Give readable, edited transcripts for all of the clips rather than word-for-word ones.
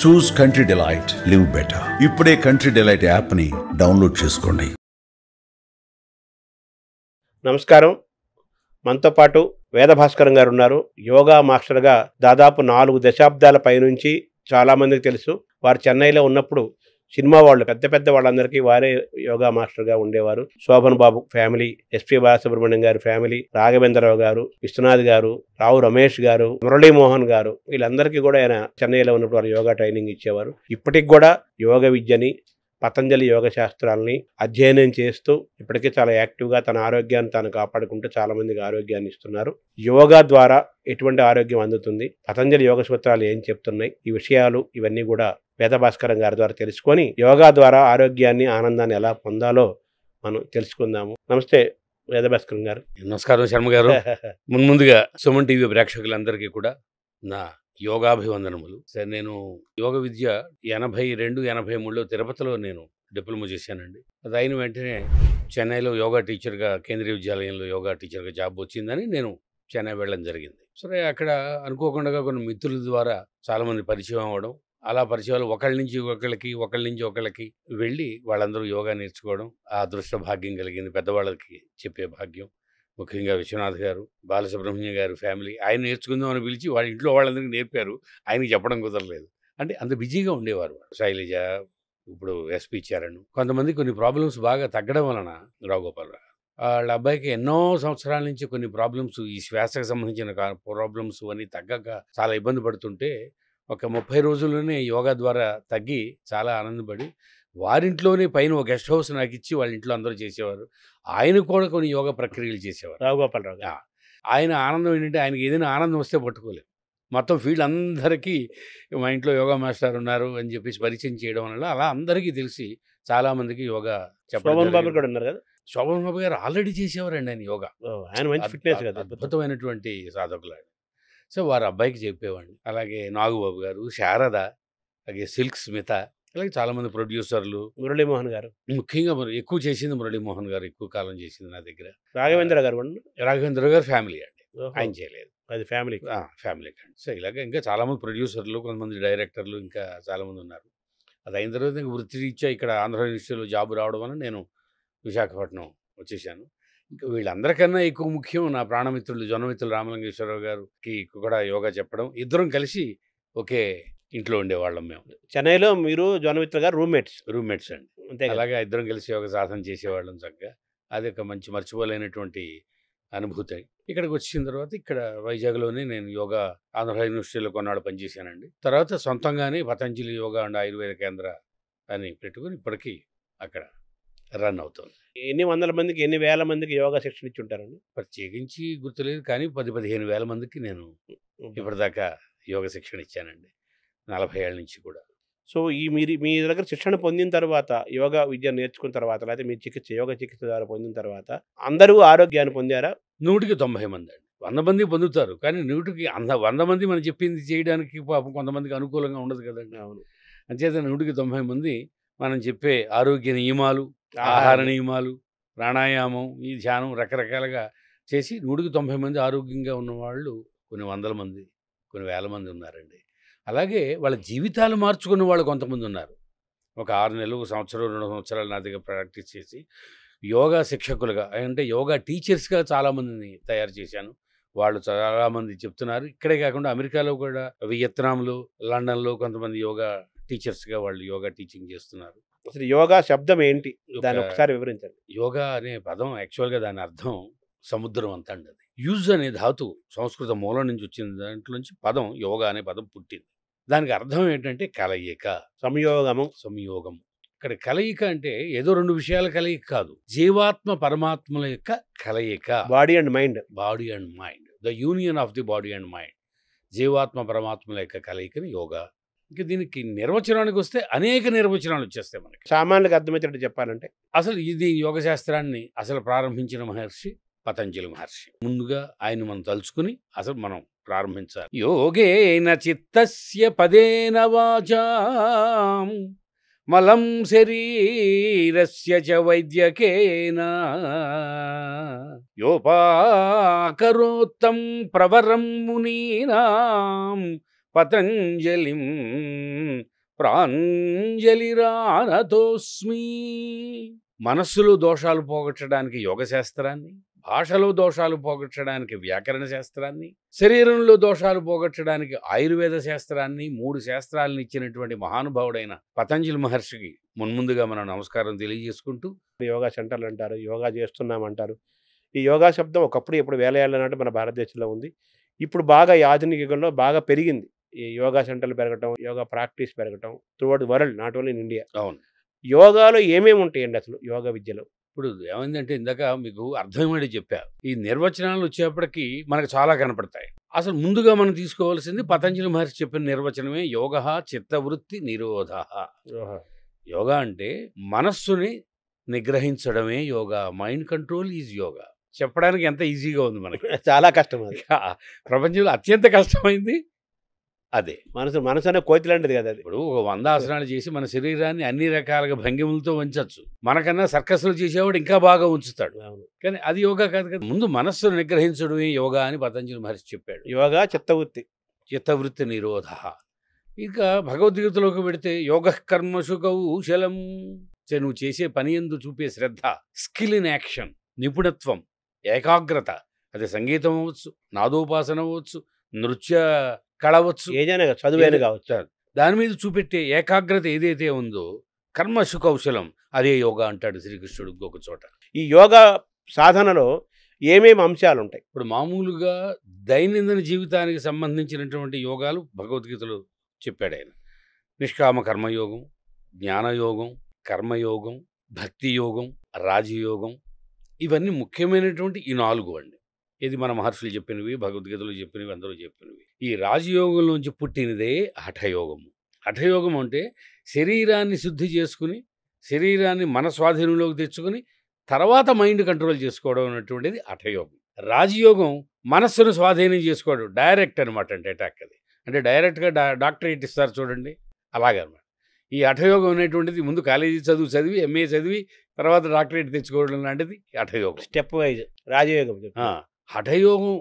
చూస్ country delight, live better. ఇప్పుడే country delight యాప్ని download చేసుకోండి. నమస్కారం. మనతో పాటు వేదభాస్కరం గారు ఉన్నారు. యోగా మాస్టర్గా దాదాపు 4 దశాబ్దాల పైనుంచి చాలామందికి తెలుసు. వారు చెన్నైలో ఉన్నప్పుడు సినిమా వాళ్ళు పెద్ద వాళ్ళందరికీ వారే యోగా మాస్టర్గా ఉండేవారు. శోభన్ బాబు ఫ్యామిలీ, ఎస్పి బాలసుబ్రహ్మణ్యం గారి ఫ్యామిలీ, రాఘవేంద్రరావు గారు, విశ్వనాథ్ గారు, రావు రమేష్ గారు, మురళీమోహన్ గారు, వీళ్ళందరికీ కూడా ఆయన చెన్నైలో ఉన్నప్పుడు వారు యోగా ట్రైనింగ్ ఇచ్చేవారు. ఇప్పటికి కూడా యోగ విద్యని, పతంజలి యోగ శాస్త్రాలని అధ్యయనం చేస్తూ ఇప్పటికీ చాలా యాక్టివ్గా తన ఆరోగ్యాన్ని తాను కాపాడుకుంటూ చాలా మందికి ఆరోగ్యాన్ని ఇస్తున్నారు. యోగా ద్వారా ఎటువంటి ఆరోగ్యం అందుతుంది, పతంజలి యోగ సూత్రాలు ఏం చెప్తున్నాయి, ఈ విషయాలు ఇవన్నీ కూడా వేదభాస్కరం గారి ద్వారా తెలుసుకొని యోగా ద్వారా ఆరోగ్యాన్ని, ఆనందాన్ని ఎలా పొందాలో మనం తెలుసుకుందాము. నమస్తే వేదభాస్కరం గారు. నమస్కారం శర్మ గారు. ముందుగా సుమన్ టీవీ ప్రేక్షకులందరికీ కూడా నా యోగాభివందనములు. సరే, నేను యోగ విద్య 82-83లో తిరుపతిలో నేను డిప్లొమా చేశానండి. అది అయిన వెంటనే చెన్నైలో యోగా టీచర్గా, కేంద్రీయ విద్యాలయంలో యోగా టీచర్గా జాబ్ వచ్చిందని నేను చెన్నై వెళ్ళడం జరిగింది. సరే, అక్కడ అనుకోకుండా కొన్ని మిత్రుల ద్వారా చాలామంది పరిచయం అవ్వడం, అలా పరిచయాలు ఒకళ్ళ నుంచి ఒకళ్ళకి వెళ్ళి వాళ్ళందరూ యోగా నేర్చుకోవడం, ఆ అదృష్ట భాగ్యం కలిగింది. పెద్దవాళ్ళకి చెప్పే భాగ్యం, ముఖ్యంగా విశ్వనాథ్ గారు, బాలసుబ్రహ్మణ్యం గారు ఫ్యామిలీ, ఆయన నేర్చుకుందాం అని పిలిచి వాళ్ళ ఇంట్లో వాళ్ళందరికీ నేర్పారు. ఆయనకి చెప్పడం కుదరలేదు, అంటే అంత బిజీగా ఉండేవారు. శైలజ, ఇప్పుడు ఎస్పి చరణ్, కొంతమంది కొన్ని ప్రాబ్లమ్స్ బాగా తగ్గడం వలన రావుగోపాలరావు వాళ్ళ అబ్బాయికి ఎన్నో సంవత్సరాల నుంచి కొన్ని ప్రాబ్లమ్స్, ఈ శ్వాసకు సంబంధించిన ప్రాబ్లమ్స్ అన్నీ తగ్గక చాలా ఇబ్బంది పడుతుంటే ఒక 30 రోజుల్లోనే యోగా ద్వారా తగ్గి చాలా ఆనందపడి వారింట్లోనే పైన ఒక గెస్ట్ హౌస్ నాకు ఇచ్చి వాళ్ళ ఇంట్లో అందరూ చేసేవారు. ఆయన కూడా కొన్ని యోగా ప్రక్రియలు చేసేవారు. రావుగోపాలరావు. ఆయన ఆనందం ఏంటంటే ఆయనకి ఏదైనా ఆనందం వస్తే పట్టుకోలేము. మొత్తం ఫీల్డ్ అందరికీ మా ఇంట్లో యోగా మాస్టర్ ఉన్నారు అని చెప్పేసి పరిచయం చేయడం వల్ల అలా అందరికీ తెలిసి చాలామందికి యోగా శోభన్ బాబు కూడా ఉన్నారు కదా. శోభన్ బాబు గారు ఆల్రెడీ చేసేవారండి ఆయన యోగా. ఆయన మంచి ఫిట్నెస్ కదా, అద్భుతమైనటువంటి సాధకులు. సో వారు అబ్బాయికి చెప్పేవాడిని. అలాగే నాగుబాబు గారు, శారద, అలాగే సిల్క్ స్మిత, అలాగే చాలామంది ప్రొడ్యూసర్లు, మురళీమోహన్ గారు, ముఖ్యంగా ఎక్కువ చేసింది మురళీమోహన్ గారు, ఎక్కువ కాలం చేసింది నా దగ్గర. రాఘవేంద్ర గారు రాఘవేంద్ర గారు ఫ్యామిలీ అండి, ఆయన చేయలేదు, అది ఫ్యామిలీ అండి. సో ఇలాగ ఇంకా చాలామంది ప్రొడ్యూసర్లు, కొంతమంది డైరెక్టర్లు, ఇంకా చాలామంది ఉన్నారు. అది అయిన తర్వాత ఇంకా వృత్తిరీత్యా ఇక్కడ ఆంధ్ర యూనివర్సిటీలో జాబ్ రావడం వల్ల నేను విశాఖపట్నం వచ్చేసాను. ఇంకా వీళ్ళందరికన్నా ఎక్కువ ముఖ్యం నా ప్రాణమిత్రులు జొన్నమిత్రులు రామలింగేశ్వరరావు గారికి కూడా యోగా చెప్పడం. ఇద్దరం కలిసి ఒకే ఇంట్లో ఉండేవాళ్ళం మేము. చెన్నైలో మీరు జొన్నమిత్ర గారు రూమ్మేట్స్ అండి. అంతే, అలాగే ఇద్దరం కలిసి యోగా సాధన చేసేవాళ్ళం చక్కగా. అది ఒక మంచి మర్చిపోలేనటువంటి అనుభూతి. ఇక్కడికి వచ్చిన తర్వాత ఇక్కడ వైజాగ్లోనే నేను యోగా ఆంధ్ర యూనివర్సిటీలో కొన్నాళ్ళు పనిచేశానండి. తర్వాత సొంతంగానే పతంజలి యోగా అండ్ ఆయుర్వేద కేంద్ర అని పెట్టుకుని ఇప్పటికీ అక్కడ రన్ అవుతుంది. ఎన్ని వందల మందికి, ఎన్ని వేల మందికి యోగా శిక్షణ ఇచ్చి ఉంటారండి? ప్రత్యేకించి గుర్తులేదు, కానీ 10-15 వేల మందికి నేను ఇప్పటిదాకా యోగ శిక్షణ ఇచ్చానండి, 40 ఏళ్ళ నుంచి కూడా. సో మీ దగ్గర శిక్షణ పొందిన తర్వాత, యోగా విద్య నేర్చుకున్న తర్వాత, లేకపోతే మీ యోగ చికిత్స ద్వారా పొందిన తర్వాత అందరూ ఆరోగ్యాన్ని పొందారా? 100కి 90 మంది అండి. 100 మంది పొందుతారు, కానీ 100కి 100 మంది మనం చెప్పింది చేయడానికి పాపం కొంతమందికి అనుకూలంగా ఉండదు కదండి. అవును. అంచేత 100కి 90 మంది మనం చెప్పే ఆరోగ్య నియమాలు, ఆహార నియమాలు, ప్రాణాయామం, ఈ ధ్యానం రకరకాలుగా చేసి 100కి 90 మంది ఆరోగ్యంగా ఉన్నవాళ్ళు కొన్ని వందల మంది, కొన్ని వేల మంది ఉన్నారండి. అలాగే వాళ్ళ జీవితాలు మార్చుకున్న వాళ్ళు కొంతమంది ఉన్నారు. ఒక 6 నెలలు, సంవత్సరం, 2 సంవత్సరాలు నా దగ్గర ప్రాక్టీస్ చేసి యోగా శిక్షకులుగా, అంటే యోగా టీచర్స్గా చాలామందిని తయారు చేశాను. వాళ్ళు చాలామంది చెప్తున్నారు. ఇక్కడే కాకుండా అమెరికాలో కూడా, వియత్నాంలో, లండన్లో కొంతమంది యోగా టీచర్స్గా వాళ్ళు యోగా టీచింగ్ చేస్తున్నారు. అసలు యోగా శబ్దం ఏంటి, దాన్ని ఒకసారి వివరించండి. యోగా అనే పదం యాక్చువల్గా దాని అర్థం సముద్రం అంతా అండి. అది యూజ్ అనే ధాతువు సంస్కృత మూలం నుంచి వచ్చింది. దాంట్లో నుంచి పదం యోగా అనే పదం పుట్టింది. దానికి అర్థం ఏంటంటే కలయిక, సంయోగం. ఇక్కడ కలయిక అంటే ఏదో 2 విషయాల కలయిక కాదు, జీవాత్మ పరమాత్మల యొక్క కలయిక. Body and mind, the union of the body and mind. జీవాత్మ పరమాత్మల యొక్క కలయికని యోగా. ఇంకా దీనికి నిర్వచనానికి వస్తే అనేక నిర్వచనాలు వచ్చేస్తాయి మనకి. సామాన్యులకు అర్థమయ్యేటట్టు చెప్పాలంటే అసలు ఇది యోగ శాస్త్రాన్ని అసలు ప్రారంభించిన మహర్షి పతంజలి మహర్షి. ముందుగా ఆయన మనం తలుచుకుని అసలు మనం ప్రారంభించాలి. యోగేన చిత్తస్య పదేన వాచా మలం శరీరస్య చ వైద్యకేన యోపాకరోత్తం ప్రవరం మునీనాం పతంజలిం ప్రాంజలిరానతోస్మి. మనస్సులో దోషాలు పోగొట్టడానికి యోగ శాస్త్రాన్ని, భాషలో దోషాలు పోగొట్టడానికి వ్యాకరణ శాస్త్రాన్ని, శరీరంలో దోషాలు పోగొట్టడానికి ఆయుర్వేద శాస్త్రాన్ని, 3 శాస్త్రాలను ఇచ్చినటువంటి మహానుభావుడైన పతంజలి మహర్షికి మున్ముందుగా మనం నమస్కారం తెలియజేసుకుంటూ, యోగా సెంటర్లు అంటారు, యోగా చేస్తున్నామంటారు. ఈ యోగా శబ్దం ఒకప్పుడు ఇప్పుడు వేల ఏళ్ల నాటి మన భారతదేశంలో ఉంది. ఇప్పుడు బాగా ఈ ఆధునిక యుగంలో బాగా పెరిగింది. ఈ యోగా సెంటర్లు పెరగటం, యోగా ప్రాక్టీస్ పెరగటం throughout world, not only in India. అవును, యోగాలో ఏమేమి ఉంటాయండి అసలు యోగా విద్యలో? ఇప్పుడు ఏమైందంటే ఇందాక మీకు అర్థమయ్యేది చెప్పా. ఈ నిర్వచనాలు వచ్చేప్పటికి మనకు చాలా కనపడతాయి. అసలు ముందుగా మనం తీసుకోవాల్సింది పతంజలి మహర్షి చెప్పిన నిర్వచనమే యోగః చిత్తవృత్తి నిరోధః. యోగా అంటే మనస్సుని నిగ్రహించడమే yoga. Mind control is yoga. చెప్పడానికి ఎంత ఈజీగా ఉంది మనకి. చాలా కష్టం అది. ప్రపంచంలో అత్యంత కష్టమైంది అదే. మనసు అనే కోతి లాంటిది కదా అది. ఇప్పుడు ఒక 100 ఆసనాలు చేసి మన శరీరాన్ని అన్ని రకాలుగా భంగిములతో ఉంచచ్చు. మనకన్నా సర్కస్లు చేసేవాడు ఇంకా బాగా ఉంచుతాడు. కానీ అది యోగా కాదు కదా. ముందు మనస్సును నిగ్రహించడమే యోగా అని పతంజలి మహర్షి చెప్పాడు. యోగా చిత్తవృత్తి, చిత్తవృత్తి నిరోధ. ఇక భగవద్గీతలోకి పెడితే యోగ కర్మసు కౌశలం. నువ్వు చేసే పని యందు చూపే శ్రద్ధ, స్కిల్ ఇన్ యాక్షన్, నిపుణత్వం, ఏకాగ్రత. అది సంగీతం అవ్వచ్చు, నాదోపాసన అవ్వచ్చు, నృత్య కళ అవ్వచ్చు, ఏదైనా చదువైన కావచ్చు. దాని మీద చూపెట్టే ఏకాగ్రత ఏదైతే ఉందో కర్మసు కౌశలం, అదే యోగా అంటాడు శ్రీకృష్ణుడు ఇంకొక చోట. ఈ యోగా సాధనలో ఏమేమి అంశాలు ఉంటాయి? ఇప్పుడు మామూలుగా దైనందిన జీవితానికి సంబంధించినటువంటి యోగాలు భగవద్గీతలో చెప్పాడు ఆయన. నిష్కామ కర్మయోగం, జ్ఞానయోగం, కర్మయోగం, భక్తి యోగం, రాజయోగం, ఇవన్నీ ముఖ్యమైనటువంటి ఈ 4 అండి. ఇది మన మహర్షులు చెప్పినవి, భగవద్గీతలో చెప్పినవి, అందరూ చెప్పినవి. ఈ రాజయోగంలోంచి పుట్టినదే హఠయోగము. హఠయోగం అంటే శరీరాన్ని శుద్ధి చేసుకుని, శరీరాన్ని మన స్వాధీనంలోకి తెచ్చుకుని తర్వాత మైండ్ కంట్రోల్ చేసుకోవడం అనేటువంటిది హఠయోగం. రాజయోగం మనస్సును స్వాధీనం చేసుకోవడం, డైరెక్ట్ అనమాట. అంటే అటాక్ అది. అంటే డైరెక్ట్గా డాక్టరేట్ ఇస్తారు చూడండి, అలాగనమాట. ఈ హఠయోగం అనేటువంటిది ముందు కాలేజీ చదివి ఎంఏ చదివి తర్వాత డాక్టరేట్ తెచ్చుకోవడం లాంటిది హఠయోగం. స్టెప్ వైజ్ రాజయోగం. హఠయోగం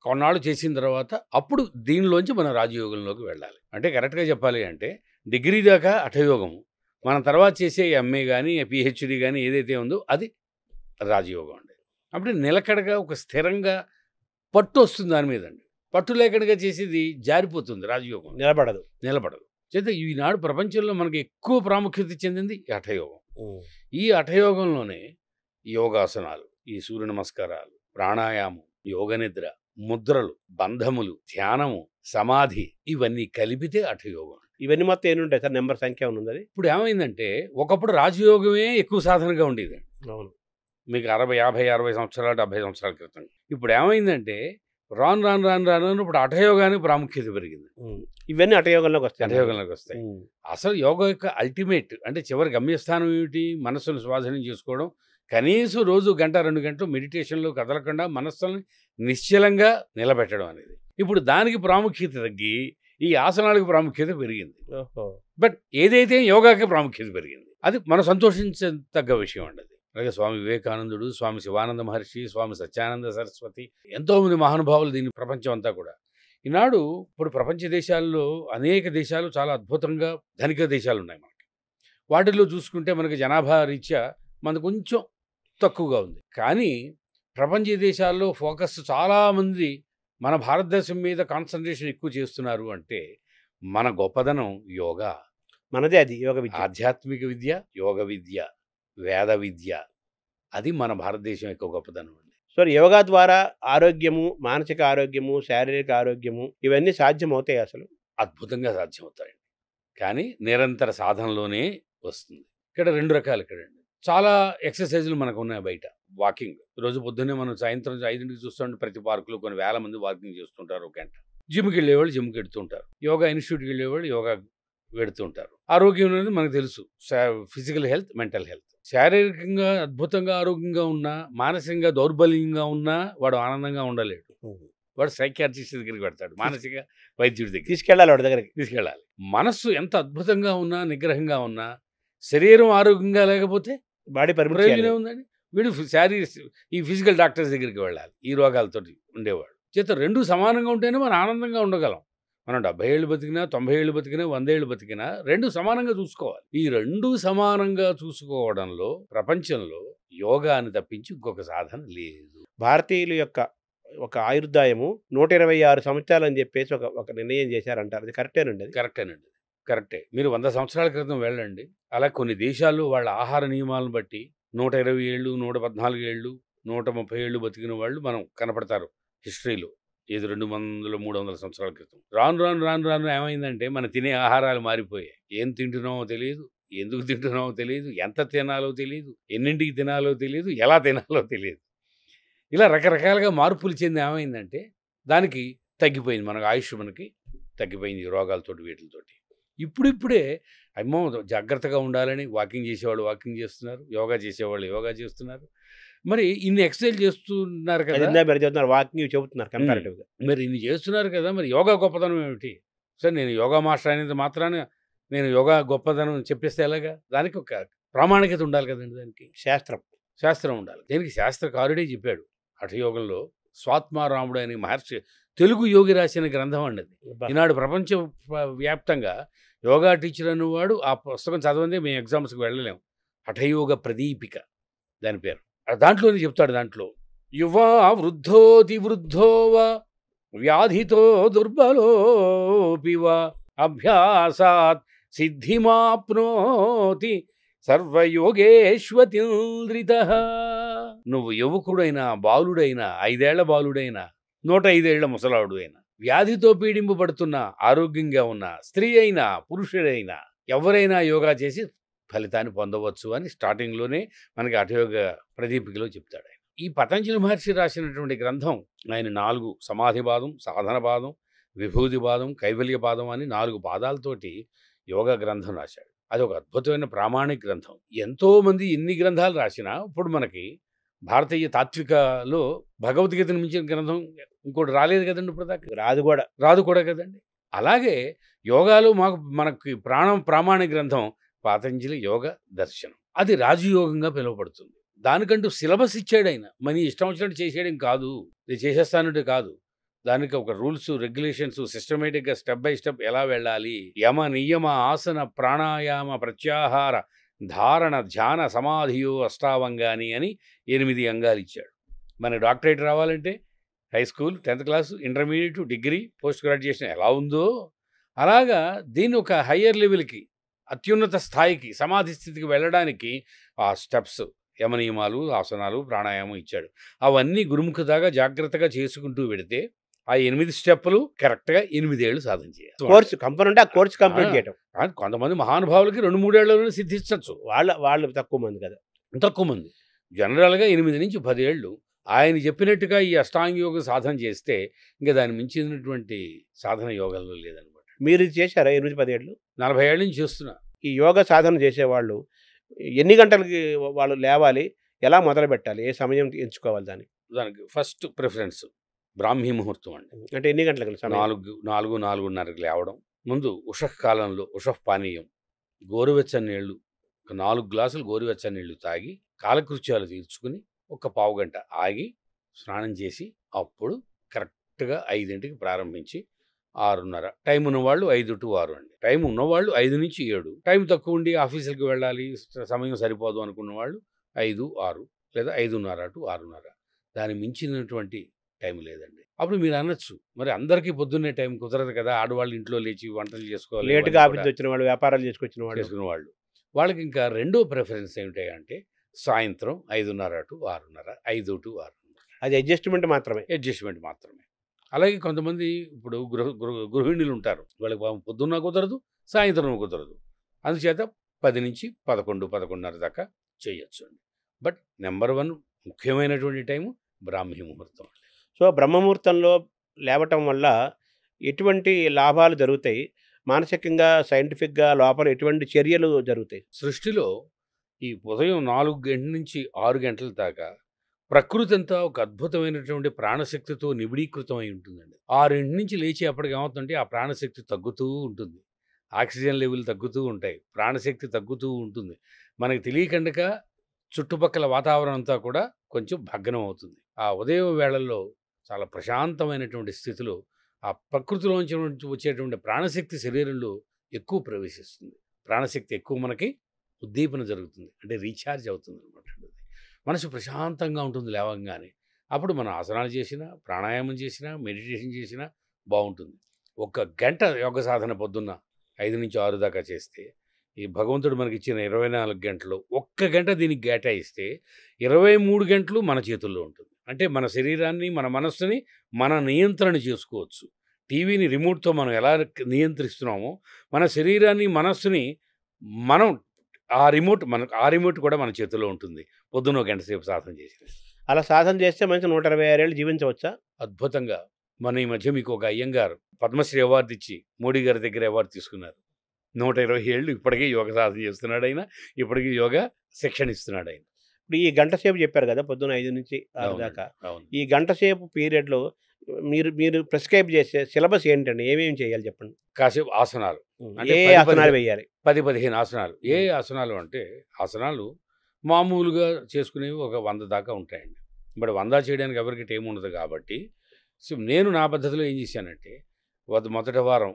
కొన్నాళ్ళు చేసిన తర్వాత అప్పుడు దీనిలోంచి మనం రాజయోగంలోకి వెళ్ళాలి. అంటే కరెక్ట్గా చెప్పాలి అంటే డిగ్రీ దాకా హఠయోగము, మనం తర్వాత చేసే ఎంఏ కానీ పిహెచ్డి కానీ ఏదైతే ఉందో అది రాజయోగం అండి. అప్పుడు నిలకడగా ఒక స్థిరంగా పట్టు వస్తుంది దాని మీద అండి. పట్టు లేకడగా చేసేది జారిపోతుంది, రాజయోగం నిలబడదు. చేస్తే ఈనాడు ప్రపంచంలో మనకి ఎక్కువ ప్రాముఖ్యత చెందింది ఈ హఠయోగం. ఈ హఠయోగంలోనే యోగాసనాలు, ఈ సూర్య నమస్కారాలు, ప్రాణాయామం, యోగ నిద్ర, ముద్రలు, బంధములు, ధ్యానము, సమాధి, ఇవన్నీ కలిపితే హఠయోగం. ఇవన్నీ మొత్తం ఎన్ని ఉంటాయి సార్? నెంబర్ సంఖ్య ఉంది? ఇప్పుడు ఏమైందంటే ఒకప్పుడు రాజయోగమే ఎక్కువ సాధనగా ఉండేది. అవును, మీకు 60 సంవత్సరాలు 70 సంవత్సరాల క్రితం. ఇప్పుడు ఏమైందంటే రాను ఇప్పుడు హఠయోగానికి ప్రాముఖ్యత పెరిగింది. ఇవన్నీ హఠయోగంలోకి వస్తాయి. అసలు యోగా యొక్క అల్టిమేట్ అంటే చివరి గమ్యస్థానం ఏమిటి? మనస్సును స్వాధీనం చేసుకోవడం. కనీసం రోజు 1-2 గంటలు మెడిటేషన్లో కదలకుండా మనస్సుని నిశ్చలంగా నిలబెట్టడం అనేది. ఇప్పుడు దానికి ప్రాముఖ్యత తగ్గి ఈ ఆసనాలకు ప్రాముఖ్యత పెరిగింది. బట్ ఏదైతే యోగాకి ప్రాముఖ్యత పెరిగింది, అది మనం సంతోషించదగ్గ విషయం అండి. అది అలాగే స్వామి వివేకానందుడు, స్వామి శివానంద మహర్షి, స్వామి సత్యానంద సరస్వతి, ఎంతోమంది మహానుభావులు దీన్ని ప్రపంచం అంతా కూడా. ఈనాడు ఇప్పుడు ప్రపంచ దేశాల్లో అనేక దేశాలు చాలా అద్భుతంగా ధనిక దేశాలు ఉన్నాయి మనకి. వాటిల్లో చూసుకుంటే మనకి జనాభా రీత్యా మనకు కొంచెం తక్కువగా ఉంది. కానీ ప్రపంచ దేశాల్లో ఫోకస్ చాలామంది మన భారతదేశం మీద కాన్సన్ట్రేషన్ ఎక్కువ చేస్తున్నారు. అంటే మన గొప్పదనం యోగా, మనదే అది యోగ విద్య, ఆధ్యాత్మిక విద్య, యోగ విద్య, వేద విద్య, అది మన భారతదేశం యొక్క గొప్పదనం అండి. సో యోగా ద్వారా ఆరోగ్యము, మానసిక ఆరోగ్యము, శారీరక ఆరోగ్యము ఇవన్నీ సాధ్యమవుతాయి. అసలు అద్భుతంగా సాధ్యమవుతాయండి. కానీ నిరంతర సాధనలోనే వస్తుంది. ఇక్కడ 2 రకాలు ఇక్కడండి. చాలా ఎక్సర్సైజులు మనకు ఉన్నాయి బయట. వాకింగ్, రోజు పొద్దున్నే మనం సాయంత్రం 5ంటికి చూస్తుంటే ప్రతి పార్కులో కొన్ని వేల మంది వాకింగ్ చేస్తుంటారు. 1 గంట. జిమ్కి వెళ్ళేవాళ్ళు జిమ్కి వెడుతుంటారు. యోగా ఇన్స్టిట్యూట్కి వెళ్ళేవాళ్ళు యోగా వెడుతుంటారు. ఆరోగ్యం అనేది మనకు తెలుసు. Physical health, mental health. శారీరకంగా అద్భుతంగా ఆరోగ్యంగా ఉన్నా, మానసికంగా దౌర్బల్యంగా ఉన్నా వాడు ఆనందంగా ఉండలేడు. వాడు సైకియాట్రిస్ట్ దగ్గరికి పెడతాడు, మానసిక వైద్యుడి దగ్గర తీసుకెళ్ళాలి, వాడి దగ్గరికి తీసుకెళ్ళాలి. మనస్సు ఎంత అద్భుతంగా ఉన్నా, నిగ్రహంగా ఉన్నా, శరీరం ఆరోగ్యంగా లేకపోతే బాడీ ప్రయోజనం ఉందండి. వీడు ఈ ఫిజికల్ డాక్టర్స్ దగ్గరికి వెళ్ళాలి ఈ రోగాలతో ఉండేవాడు. చేత 2 సమానంగా ఉంటేనే మనం ఆనందంగా ఉండగలం. మనం 70 ఏళ్ళు బతికినా, 90 ఏళ్ళు బతికినా, 100 ఏళ్ళు బతికినా 2 సమానంగా చూసుకోవాలి. ఈ 2 సమానంగా చూసుకోవడంలో ప్రపంచంలో యోగాని తప్పించి ఇంకొక సాధన లేదు. భారతీయుల యొక్క ఒక ఆయుర్దాయము 126 సంవత్సరాలని చెప్పేసి ఒక నిర్ణయం చేశారంటారు. అది కరెక్టేనండి? అది కరెక్టేనండి. కరెక్టే. మీరు 100 సంవత్సరాల క్రితం వెళ్ళండి. అలా కొన్ని దేశాల్లో వాళ్ళ ఆహార నియమాలను బట్టి 120 ఏళ్ళు, 114 ఏళ్ళు, 130 ఏళ్ళు బతికిన వాళ్ళు మనం కనపడతారు హిస్టరీలో. ఏది 200, 300 సంవత్సరాల క్రితం. రాను ఏమైందంటే మనం తినే ఆహారాలు మారిపోయాయి. ఏం తింటున్నామో తెలియదు, ఎందుకు తింటున్నామో తెలియదు, ఎంత తినాలో తెలియదు, ఎన్నింటికి తినాలో తెలియదు, ఎలా తినాలో తెలియదు. ఇలా రకరకాలుగా మార్పులు చెంది ఏమైందంటే దానికి తగ్గిపోయింది. మనకు ఆయుష్ మనకి తగ్గిపోయింది రోగాలతోటి వీటితోటి. ఇప్పుడిప్పుడే అమ్మో జాగ్రత్తగా ఉండాలని వాకింగ్ చేసేవాళ్ళు వాకింగ్ చేస్తున్నారు, యోగా చేసేవాళ్ళు యోగా చేస్తున్నారు. మరి ఇన్ని ఎక్సర్సైజ్ చేస్తున్నారు కదా, వాకింగ్ చెబుతున్నారు కంపారిటివ్గా. మరి ఇన్ని చేస్తున్నారు కదా, మరి యోగా గొప్పతనం ఏమిటి? సార్ నేను యోగా మాస్టర్ అయినంత మాత్రాన నేను యోగా గొప్పతనం చెప్పేస్తే ఎలాగా? దానికి ఒక ప్రామాణికత ఉండాలి కదండి, దానికి శాస్త్రం ఉండాలి. దీనికి శాస్త్రకారుడే చెప్పాడు. హఠయోగంలో స్వాత్మారాముడు అనే మహర్షి తెలుగు యోగి రాసిన గ్రంథం అండి అది. ఈనాడు ప్రపంచ వ్యాప్తంగా యోగా టీచర్ అనేవాడు ఆ పుస్తకం చదవందే మేము ఎగ్జామ్స్కి వెళ్ళలేము. హఠయోగ ప్రదీపిక దాని పేరు. దాంట్లోనే చెప్తాడు. దాంట్లో యువా వృద్ధోతి వృద్ధోవా వ్యాధితో దుర్బలోపివా అభ్యాసాత్ సిద్ధిమాప్నోతి సర్వయోగేష్వతింద్రిత. నువ్వు యువకుడైనా బాలుడైనా 5 ఏళ్ల బాలుడైనా 105 ఏళ్ల ముసలాడు అయినా వ్యాధితో పీడింపబడుతున్న ఆరోగ్యంగా ఉన్న స్త్రీ అయినా పురుషుడైనా ఎవరైనా యోగా చేసి ఫలితాన్ని పొందవచ్చు అని స్టార్టింగ్లోనే మనకి హఠయోగ ప్రదీపికలో చెప్తాడు ఆయన. ఈ పతంజలి మహర్షి రాసినటువంటి గ్రంథం ఆయన 4 సమాధి పాదం, సాధన పాదం, విభూతి పాదం, కైవల్య పాదం అని 4 పాదాలతోటి యోగా గ్రంథం రాశాడు. అది ఒక అద్భుతమైన ప్రామాణిక గ్రంథం. ఎంతోమంది ఎన్ని గ్రంథాలు రాసినా ఇప్పుడు మనకి భారతీయ తాత్వికలో భగవద్గీతను మించిన గ్రంథం ఇంకోటి రాలేదు కదండి, ఇప్పుడు దాకా రాదు కూడా కదండి. అలాగే యోగాలో మనకి ప్రామాణిక గ్రంథం పతంజలి యోగ దర్శనం. అది రాజయోగంగా పిలువబడుతుంది. దానికంటూ సిలబస్ ఇచ్చాడు ఆయన. మన ఇష్టం వచ్చినట్టు చేసేయడం కాదు, ఇది చేసేస్తానంటే కాదు. దానికి ఒక రూల్స్ రెగ్యులేషన్స్ సిస్టమేటిక్గా స్టెప్ బై స్టెప్ ఎలా వెళ్ళాలి, యమ నియమ ఆసన ప్రాణాయామ ప్రత్యాహార ధారణ ధ్యాన సమాధియో అష్టావంగాని అని 8 అంగాలు ఇచ్చాడు. మన డాక్టరేట్ రావాలంటే high school, 10th class, intermediate, degree, post graduation ఎలా ఉందో అలాగా దీన్ని ఒక హయ్యర్ లెవెల్కి అత్యున్నత స్థాయికి సమాధి స్థితికి వెళ్ళడానికి ఆ స్టెప్స్ యమనియమాలు ఆసనాలు ప్రాణాయామం ఇచ్చాడు. అవన్నీ గురుముఖదాగా జాగ్రత్తగా చేసుకుంటూ వెడితే ఆ 8 స్టెప్పులు కరెక్ట్గా 8 ఏళ్ళు సాధన చేయాలి. కోర్సు కంప్లీట్ చేయడం. కొంతమంది మహానుభావులకి 2-3 ఏళ్లలోనే సిద్ధించవచ్చు. వాళ్ళు తక్కువ మంది కదా, తక్కువ మంది. జనరల్గా 8 నుంచి 10 ఏళ్ళు ఆయన చెప్పినట్టుగా ఈ అష్టాంగ యోగ సాధన చేస్తే ఇంకా దాన్ని మించినటువంటి సాధన యోగాల్లో లేదనమాట. మీరు చేశారా 8-10 ఏళ్ళు? 40 ఏళ్ళ నుంచి చేస్తున్నా. ఈ యోగా సాధన చేసేవాళ్ళు ఎన్ని గంటలకి వాళ్ళు లేవాలి, ఎలా మొదలు పెట్టాలి, ఏ సమయం ఎంచుకోవాలి? దానికి ఫస్ట్ ప్రిఫరెన్స్ బ్రాహ్మీ ముహూర్తం అండి. అంటే ఎన్ని గంటలకు? 4-4:30కి లేవడం. ముందు కాలంలో పానీయం, గోరువెచ్చని నీళ్లు, 4 గ్లాసులు గోరువెచ్చని నీళ్లు తాగి కాలకృత్యాలు తీర్చుకుని ఒక పావు గంట ఆగి స్నానం చేసి అప్పుడు కరెక్ట్గా 5ంటికి ప్రారంభించి 6:30. టైం ఉన్నవాళ్ళు 5 to 6 అండి. టైం ఉన్నవాళ్ళు 5 నుంచి 7. టైం తక్కువ ఉండి ఆఫీసులకు వెళ్ళాలి, సమయం సరిపోదు అనుకున్న వాళ్ళు 5, 6 లేదా 5:30 to 6:30. దాని మించినటువంటి టైం లేదండి. అప్పుడు మీరు అనొచ్చు, మరి అందరికీ పొద్దున్నే టైం కుదరదు కదా, ఆడవాళ్ళు ఇంట్లో లేచి వంటలు చేసుకోవాలి, లేట్గా ఆఫీస్ వచ్చిన వాళ్ళు, వ్యాపారాలు చేసుకున్న వాళ్ళు, వాళ్ళకి ఇంకా రెండో ప్రిఫరెన్స్ ఏమిటంటే సాయంత్రం 5:30 to 6:30, 5 to 6:30. అది అడ్జస్ట్మెంట్ మాత్రమే. అలాగే కొంతమంది ఇప్పుడు గృహిణులు ఉంటారు, వాళ్ళకి పొద్దున్న కుదరదు, సాయంత్రం కుదరదు. అందుచేత 10 నుంచి 11, 11:30 దాకా చేయొచ్చు అండి. బట్ నెంబర్ 1 ముఖ్యమైనటువంటి టైము బ్రాహ్మీ ముహూర్తం. సో బ్రహ్మముహూర్తంలో లేవటం వల్ల ఎటువంటి లాభాలు జరుగుతాయి? మానసికంగా, సైంటిఫిక్గా లోపల ఎటువంటి చర్యలు జరుగుతాయి? సృష్టిలో ఈ ఉదయం 4 గంటల నుంచి 6 గంటల దాకా ప్రకృతి అంతా ఒక అద్భుతమైనటువంటి ప్రాణశక్తితో నిబిడీకృతమై ఉంటుందండి. 6 నుంచి లేచి అప్పటికి ఏమవుతుందంటే ఆ ప్రాణశక్తి తగ్గుతూ ఉంటుంది, ఆక్సిజన్ లెవెల్ తగ్గుతూ ఉంటాయి, ప్రాణశక్తి తగ్గుతూ ఉంటుంది. మనకి తెలియకుండా చుట్టుపక్కల వాతావరణం అంతా కూడా కొంచెం భగ్నం అవుతుంది. ఆ ఉదయం వేళల్లో చాలా ప్రశాంతమైనటువంటి స్థితిలో ఆ ప్రకృతిలోంచి వచ్చేటువంటి ప్రాణశక్తి శరీరంలో ఎక్కువ ప్రవేశిస్తుంది. ప్రాణశక్తి ఎక్కువ మనకి ఉద్దీపన జరుగుతుంది, అంటే రీఛార్జ్ అవుతుంది అనమాట. మనసు ప్రశాంతంగా ఉంటుంది లేవగానే. అప్పుడు మనం ఆసనాలు చేసినా, ప్రాణాయామం చేసినా, మెడిటేషన్ చేసినా బాగుంటుంది. 1 గంట యోగ సాధన పొద్దున్న 5 నుంచి 6 దాకా చేస్తే, ఈ భగవంతుడు మనకి ఇచ్చిన 24 గంటలు 1 గంట దీనికి కేటాయిస్తే 23 గంటలు మన చేతుల్లో ఉంటుంది. అంటే మన శరీరాన్ని, మన మనస్సుని మన నియంత్రణ చేసుకోవచ్చు. టీవీని రిమోట్తో మనం ఎలా నియంత్రిస్తున్నామో మన శరీరాన్ని, మనస్సుని మనం ఆ రిమోట్ కూడా మన చేతిలో ఉంటుంది. పొద్దున్న 1 గంట సేపు సాధన చేసి అలా సాధన చేస్తే మనిషి 126 ఏళ్ళు జీవించవచ్చా? అద్భుతంగా. మన ఈ మధ్య మీకు ఒక అయ్యంగారు పద్మశ్రీ అవార్డు ఇచ్చి మోడీ గారి దగ్గర అవార్డు తీసుకున్నారు. 120 ఏళ్ళు ఇప్పటికీ యోగ సాధన చేస్తున్నాడు ఆయన. ఇప్పటికీ యోగా శిక్షణ ఇస్తున్నాడు ఆయన. ఇప్పుడు ఈ గంట సేపు చెప్పారు కదా, పొద్దున్న 5 నుంచి 6 దాకా. అవును. ఈ గంట సేపు పీరియడ్లో మీరు ప్రిస్క్రైబ్ చేసే సిలబస్ ఏంటండి? ఏమేమి చేయాలి చెప్పండి? కాసేపు ఆసనాలు, అంటే ఏ 10, ఆసనాలు వేయాలి? 10-15 ఆసనాలు. ఏ ఆసనాలు అంటే ఆసనాలు మామూలుగా చేసుకునేవి ఒక 100 దాకా ఉంటాయండి. బట్ 100 చేయడానికి ఎవరికి టైం ఉండదు కాబట్టి నేను నా పద్ధతిలో ఏం చేశానంటే, మొదటి వారం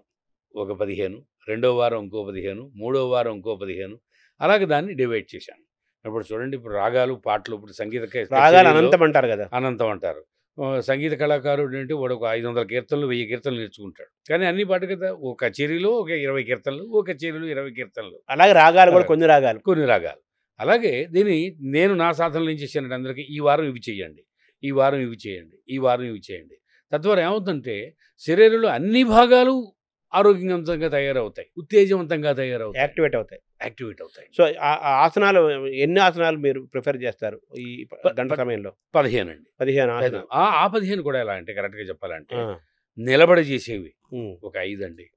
ఒక 15, రెండో వారం ఇంకో 15, మూడో వారం ఇంకో 15, అలాగే దాన్ని డివైడ్ చేశాను. ఇప్పుడు చూడండి, ఇప్పుడు రాగాలు, పాటలు, ఇప్పుడు రాగాలు అనంతం అంటారు కదా. అనంతం అంటారు. సంగీత కళాకారుడు అంటే వాడు ఒక 500 కీర్తనలు, 1000 కీర్తనలు నేర్చుకుంటాడు. కానీ అన్ని పాటు కదా, ఓ కచేరీలో ఒక 20 కీర్తనలు, ఓ కచేరీలో 20 కీర్తనలు, అలాగే రాగాలు కూడా కొన్ని రాగాలు. అలాగే దీన్ని నేను నా సాధనలు ఏం చేశానంటే, అందరికీ ఈ వారం ఇవి చేయండి, ఈ వారం ఇవి చేయండి, ఈ వారం ఇవి చేయండి. తద్వారా ఏమవుతుందంటే శరీరంలో అన్ని భాగాలు ఆరోగ్యవంతంగా తయారవుతాయి, ఉత్తేజవంతంగా తయారవుతాయి, యాక్టివేట్ అవుతాయి. సో ఆసనాలు ఎన్ని ఆసనాలు మీరు ప్రిఫర్ చేస్తారు ఈ గంట సమయంలో? 15 అండి. 15 ఆసనాలు. ఆ 15 కూడా ఎలా అంటే, కరెక్ట్గా చెప్పాలంటే, నిలబడి చేసేవి ఒక 5 అండి.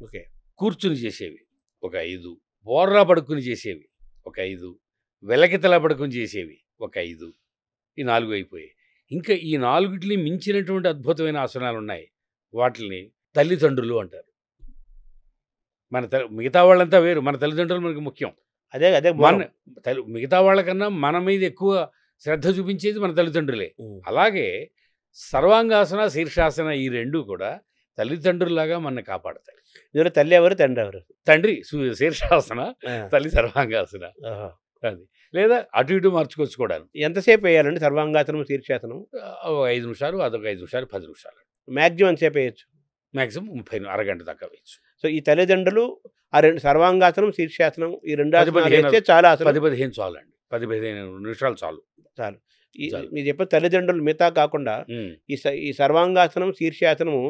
ఓకే. కూర్చుని చేసేవి ఒక 5, బోర్రా పడుకుని చేసేవి ఒక 5, వెలకితల పడుకుని చేసేవి ఒక 5. ఈ 4 అయిపోయాయి. ఇంకా ఈ 4టిని మించినటువంటి అద్భుతమైన ఆసనాలు ఉన్నాయి. వాటిని తల్లిదండ్రులు అంటారు. మిగతా వాళ్ళంతా వేరు, మన తల్లిదండ్రులు మనకి ముఖ్యం. అదే మిగతా వాళ్ళకన్నా మన మీద ఎక్కువ శ్రద్ధ చూపించేది మన తల్లిదండ్రులే. అలాగే సర్వాంగాసన, శీర్షాసన ఈ 2 కూడా తల్లిదండ్రులాగా మనల్ని కాపాడతాయి. ఇందులో తల్లి ఎవరు, తండ్రి ఎవరు? తండ్రి శీర్షాసన, తల్లి సర్వాంగాసన. అది లేదా అటు ఇటు మార్చుకోవచ్చు కూడా. ఎంతసేపు వేయాలండి సర్వాంగాసనం, శీర్షాసనం? 5 నిమిషాలు, అదొక 5 నిమిషాలు, 10 నిమిషాలు. మ్యాక్సిమం ఎంతసేపు వేయచ్చు? మ్యాక్సిమం 30, అరగంట దాకా వేయచ్చు. సో ఈ తల్లిదండ్రులు ఆ 2 సర్వాంగాసనం, శీర్షాసనం ఈ 2 ఆసనాలు వేస్తే చాలా 10-15 చాలు అండి. 10-15 నిమిషాలు చాలు. మీరు చెప్పే తల్లిదండ్రులు మిగతా కాకుండా ఈ సర్వాంగాసనం, శీర్షాసనము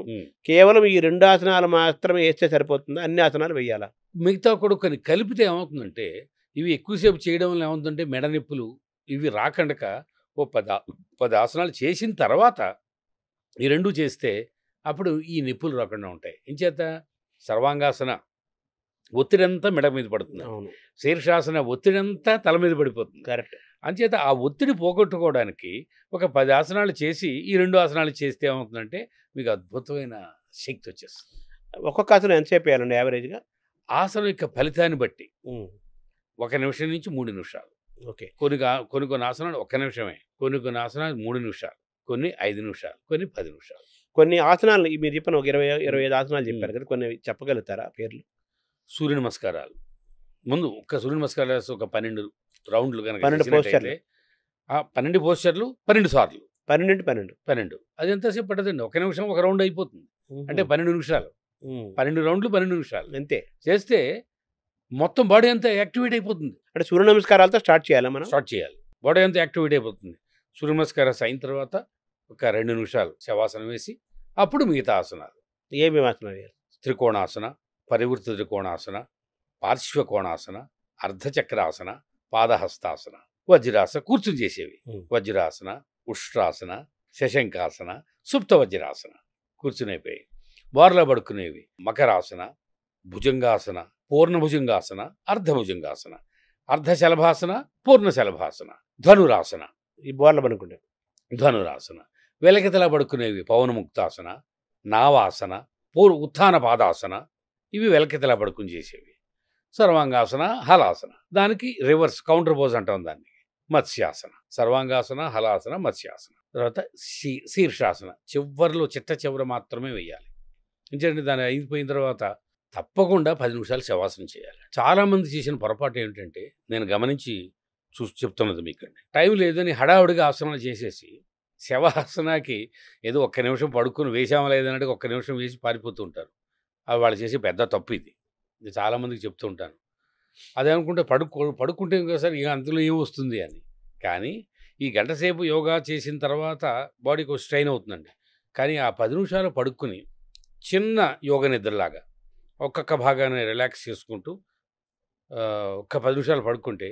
కేవలం ఈ 2 ఆసనాలు మాత్రమే వేస్తే సరిపోతుందా? అన్ని ఆసనాలు వేయాలా? మిగతా కూడా కొన్ని కలిపితే ఏమవుతుందంటే, ఇవి ఎక్కువసేపు చేయడం వల్ల ఏమవుతుందంటే మెడ నొప్పులు ఇవి రాకండక ఓ 10 ఆసనాలు చేసిన తర్వాత ఈ 2 చేస్తే అప్పుడు ఈ నొప్పులు రాకుండా ఉంటాయి. ఇంచేత సర్వాంగాసన ఒత్తిడంతా మెడ మీద పడుతుంది, శీర్షాసన ఒత్తిడంతా తల మీద పడిపోతుంది. కరెక్ట్. అంచేత ఆ ఒత్తిడి పోగొట్టుకోవడానికి ఒక 10 ఆసనాలు చేసి ఈ 2 ఆసనాలు చేస్తే ఏమవుతుందంటే మీకు అద్భుతమైన శక్తి వచ్చేస్తుంది. ఒక్కొక్క ఆసనం ఎంతసేపు వేయాలండి యావరేజ్గా? ఆసనం యొక్క ఫలితాన్ని బట్టి 1 నిమిషం నుంచి 3 నిమిషాలు. ఓకే. కొన్ని ఆసనాలు 1 నిమిషమే, కొన్ని ఆసనాలు 3 నిమిషాలు, కొన్ని 5 నిమిషాలు, కొన్ని 10 నిమిషాలు. కొన్ని ఆసనాలు మీరు చెప్పిన ఒక 20-25 ఆసనాలు చెప్పారు కదా, కొన్ని చెప్పగలుగుతారా పేర్లు? సూర్య నమస్కారాలు. ముందు ఒక్క సూర్య నమస్కారాలు ఒక 12 రౌండ్లు కనుక 12 పోస్చర్లు. 12 పోస్చర్లు 12 సార్లు. 12 అది ఎంతసేపు పట్టదండి? 1 నిమిషం 1 రౌండ్ అయిపోతుంది. అంటే 12 నిమిషాలు, 12 రౌండ్లు 12 నిమిషాలు అంతే చేస్తే మొత్తం బాడీ అంతా యాక్టివేట్ అయిపోతుంది. అంటే సూర్య నమస్కారాలతో స్టార్ట్ చేయాలా మనం? స్టార్ట్ చేయాలి. బాడీ అంతా యాక్టివేట్ అయిపోతుంది. సూర్య నమస్కారాలు అయిన తర్వాత ఒక 2 నిమిషాలు శవాసనం వేసి అప్పుడు మిగతా ఆసనాలు. ఏమేమి ఆసనాలు? త్రికోణాసన, పరివృత్త త్రికోణాసన, పార్శ్వకోణాసన, అర్ధచక్రాసన, పాదహస్తాసన, వజ్రాసన, కూర్చుని చేసేవి. వజ్రాసన, ఉష్ట్రాసన, శశంకాసన, సుప్త వజ్రాసన కూర్చునేపోయి. బోర్లా పడుకునేవి మకరాసన, భుజంగాసన, పూర్ణభుజంగాసన, అర్ధభుజంగాసన, అర్ధశలభాసన, పూర్ణశలభాసన, ధనురాసన. ఈ బోర్ల పడుకునేవి ధనురాసన. వెలకితలా పడుకునేవి పవనముక్తాసన, నావాసన, ఉత్థాన పాదాసన. ఇవి వెలకితలా పడుకుని చేసేవి. సర్వాంగాసన, హలాసన. దానికి రివర్స్ కౌంటర్ పోజ్ అంటాం దాన్ని. మత్స్యాసన. సర్వాంగాసన, హలాసన, మత్స్యాసన. తర్వాత శీర్షాసన. చివరిలో చిట్ట చివర మాత్రమే వేయాలి. ఎందుకంటే దాని అయిపోయిన తర్వాత తప్పకుండా 10 నిమిషాలు శవాసనం చేయాలి. చాలామంది చేసిన పొరపాటు ఏమిటంటే నేను గమనించి చెప్తున్నది మీకండి. టైం లేదని హడావుడిగా ఆసనాలు చేసేసి శవాసనాకి ఏదో ఒక్క నిమిషం పడుకుని వేసామా లేదన్నట్టు ఒక్క నిమిషం వేసి పారిపోతూ ఉంటారు. అది వాళ్ళు చేసే పెద్ద తప్పు ఇది. ఇది చాలామందికి చెప్తూ ఉంటాను. అదే అనుకుంటే పడుకుంటే ఇంకోసారి ఇక అందులో ఏమొస్తుంది అని. కానీ ఈ గంట సేపు యోగా చేసిన తర్వాత బాడీకి స్ట్రెయిన్ అవుతుందండి. కానీ ఆ 10 నిమిషాలు పడుకుని చిన్న యోగ నిద్రలాగా ఒక్కొక్క భాగాన్ని రిలాక్స్ చేసుకుంటూ ఒక్క 10 నిమిషాలు పడుకుంటే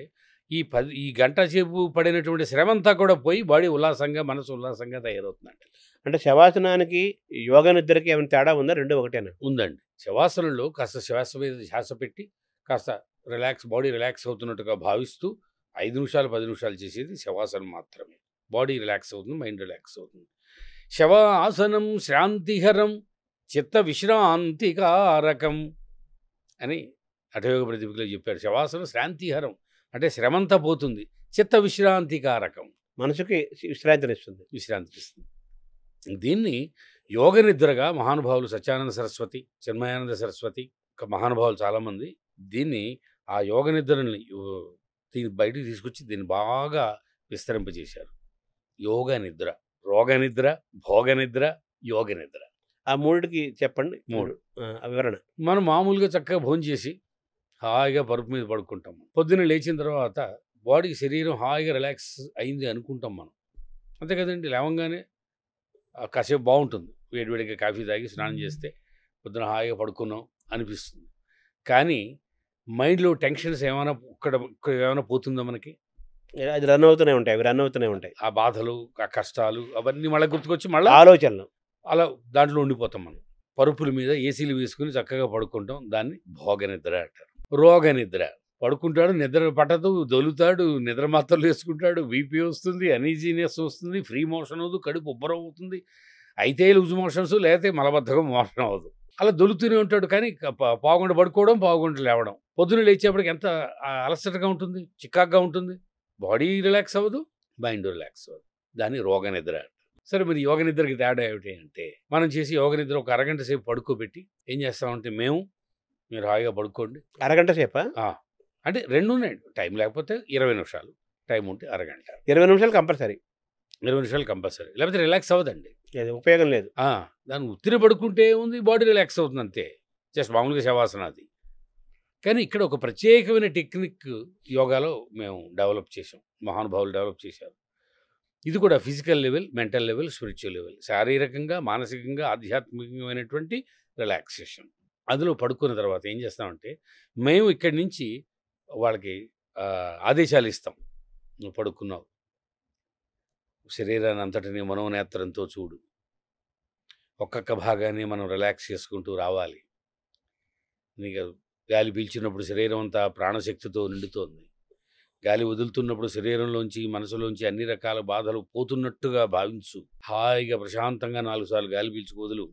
ఈ గంట సేపు పడినటువంటి శ్రమంతా కూడా పోయి బాడీ ఉల్లాసంగా మనసు ఉల్లాసంగా తయారవుతుందండి. అంటే శవాసనానికి యోగ నిద్రకి ఏమైనా తేడా ఉందా? రెండు ఒకటేనా? ఉందండి. శవాసనంలో కాస్త శ్వాస మీద శ్వాస పెట్టి కాస్త బాడీ రిలాక్స్ అవుతున్నట్టుగా భావిస్తూ 5 నిమిషాలు 10 నిమిషాలు చేసేది శవాసనం మాత్రమే. బాడీ రిలాక్స్ అవుతుంది, మైండ్ రిలాక్స్ అవుతుంది. శవాసనం శాంతిహరం చిత్త విశ్రాంతికారకం అని హఠయోగ ప్రతిపదికలో చెప్పారు. శవాసనం శాంతిహరం అంటే శ్రమంతా పోతుంది, చిత్త విశ్రాంతికారకం మనసుకి విశ్రాంతినిస్తుంది. దీన్ని యోగ నిద్రగా మహానుభావులు సత్యానంద సరస్వతి, చిన్మయానంద సరస్వతి మహానుభావులు చాలామంది దీన్ని ఆ యోగ నిద్రని దీన్ని బయటికి తీసుకొచ్చి దీన్ని బాగా విస్తరింపజేశారు. యోగ నిద్ర, రోగ నిద్ర, భోగ నిద్ర, యోగ నిద్ర. ఆ మూడికి చెప్పండి. 3 వివరణ. మనం మామూలుగా చక్కగా భోంచేసి హాయిగా పరుపు మీద పడుకుంటాం. పొద్దున్న లేచిన తర్వాత బాడీ శరీరం హాయిగా రిలాక్స్ అయింది అనుకుంటాం మనం, అంతే కదండి. లేవంగానే కాసేపు బాగుంటుంది, వేడివేడిగా కాఫీ తాగి స్నానం చేస్తే పొద్దున హాయిగా పడుకున్నాం అనిపిస్తుంది. కానీ మైండ్లో టెన్షన్స్ ఏమైనా ఏమైనా పోతుందో మనకి, అది రన్ అవుతూనే ఉంటాయి, అవి రన్ అవుతూనే ఉంటాయి. ఆ బాధలు, ఆ కష్టాలు అవన్నీ మళ్ళీ గుర్తుకొచ్చి మళ్ళీ ఆలోచనలు అలా దాంట్లో ఉండిపోతాం. మనం పరుపుల మీద ఏసీలు వేసుకుని చక్కగా పడుకుంటాం. దాన్ని భోగ నిద్ర అంటారు. రోగ నిద్ర, పడుకుంటాడు, నిద్ర పట్టదు, దొలుతాడు, నిద్ర మాత్రలు వేసుకుంటాడు, బీపీ వస్తుంది, అనీజీనెస్ వస్తుంది, ఫ్రీ మోషన్ అవ్వదు, కడుపు ఉబ్బరం అవుతుంది, అయితే లూజ్ మోషన్స్ లేకపోతే మలబద్ధకం మోషన్ అవ్వదు. అలా దొలుతూనే ఉంటాడు. కానీ పావుగంట పడుకోవడం, పావుగంట లేవడం, పొద్దున్న లేచేప్పటికి ఎంత అలసటగా ఉంటుంది, చికాగ్గా ఉంటుంది, బాడీ రిలాక్స్ అవ్వదు, మైండ్ రిలాక్స్ అవ్వదు. దాన్ని రోగ నిద్ర. సరే, మరి యోగ నిద్రకి తేడా ఏమిటి అంటే, మనం చేసి యోగ నిద్ర ఒక అరగంట సేపు పడుకోబెట్టి ఏం చేస్తామంటే, మీరు హాయిగా పడుకోండి. అరగంట సేపా? అంటే 2 ఉన్నాయండి. టైం లేకపోతే 20 నిమిషాలు, టైం ఉంటే అరగంట. 20 నిమిషాలు కంపల్సరీ. 20 నిమిషాలు కంపల్సరీ, లేకపోతే రిలాక్స్ అవ్వదండి, ఉపయోగం లేదు. దాన్ని ఉత్తిరి పడుకుంటే ఉంది, బాడీ రిలాక్స్ అవుతుంది అంతే, జస్ట్ మామూలుగా శవాసనాది. కానీ ఇక్కడ ఒక ప్రత్యేకమైన టెక్నిక్ యోగాలో మేము డెవలప్ చేసాం, మహానుభావులు డెవలప్ చేశారు. ఇది కూడా physical level, mental level, spiritual level, శారీరకంగా, మానసికంగా, ఆధ్యాత్మికమైనటువంటి రిలాక్సేషన్. అందులో పడుకున్న తర్వాత ఏం చేస్తామంటే, మేము ఇక్కడి నుంచి వాళ్ళకి ఆదేశాలు ఇస్తాం. నువ్వు పడుకున్నావు, శరీరాన్ని అంతటిని మనోనేత్రంతో చూడు, ఒక్కొక్క భాగాన్ని మనం రిలాక్స్ చేసుకుంటూ రావాలి. నీకు గాలి పీల్చినప్పుడు శరీరం అంతా ప్రాణశక్తితో నిండుతోంది, గాలి వదులుతున్నప్పుడు శరీరంలోంచి, మనసులోంచి అన్ని రకాల బాధలు పోతున్నట్టుగా భావించు. హాయిగా ప్రశాంతంగా 4 సార్లు గాలి పీల్చి వదులు.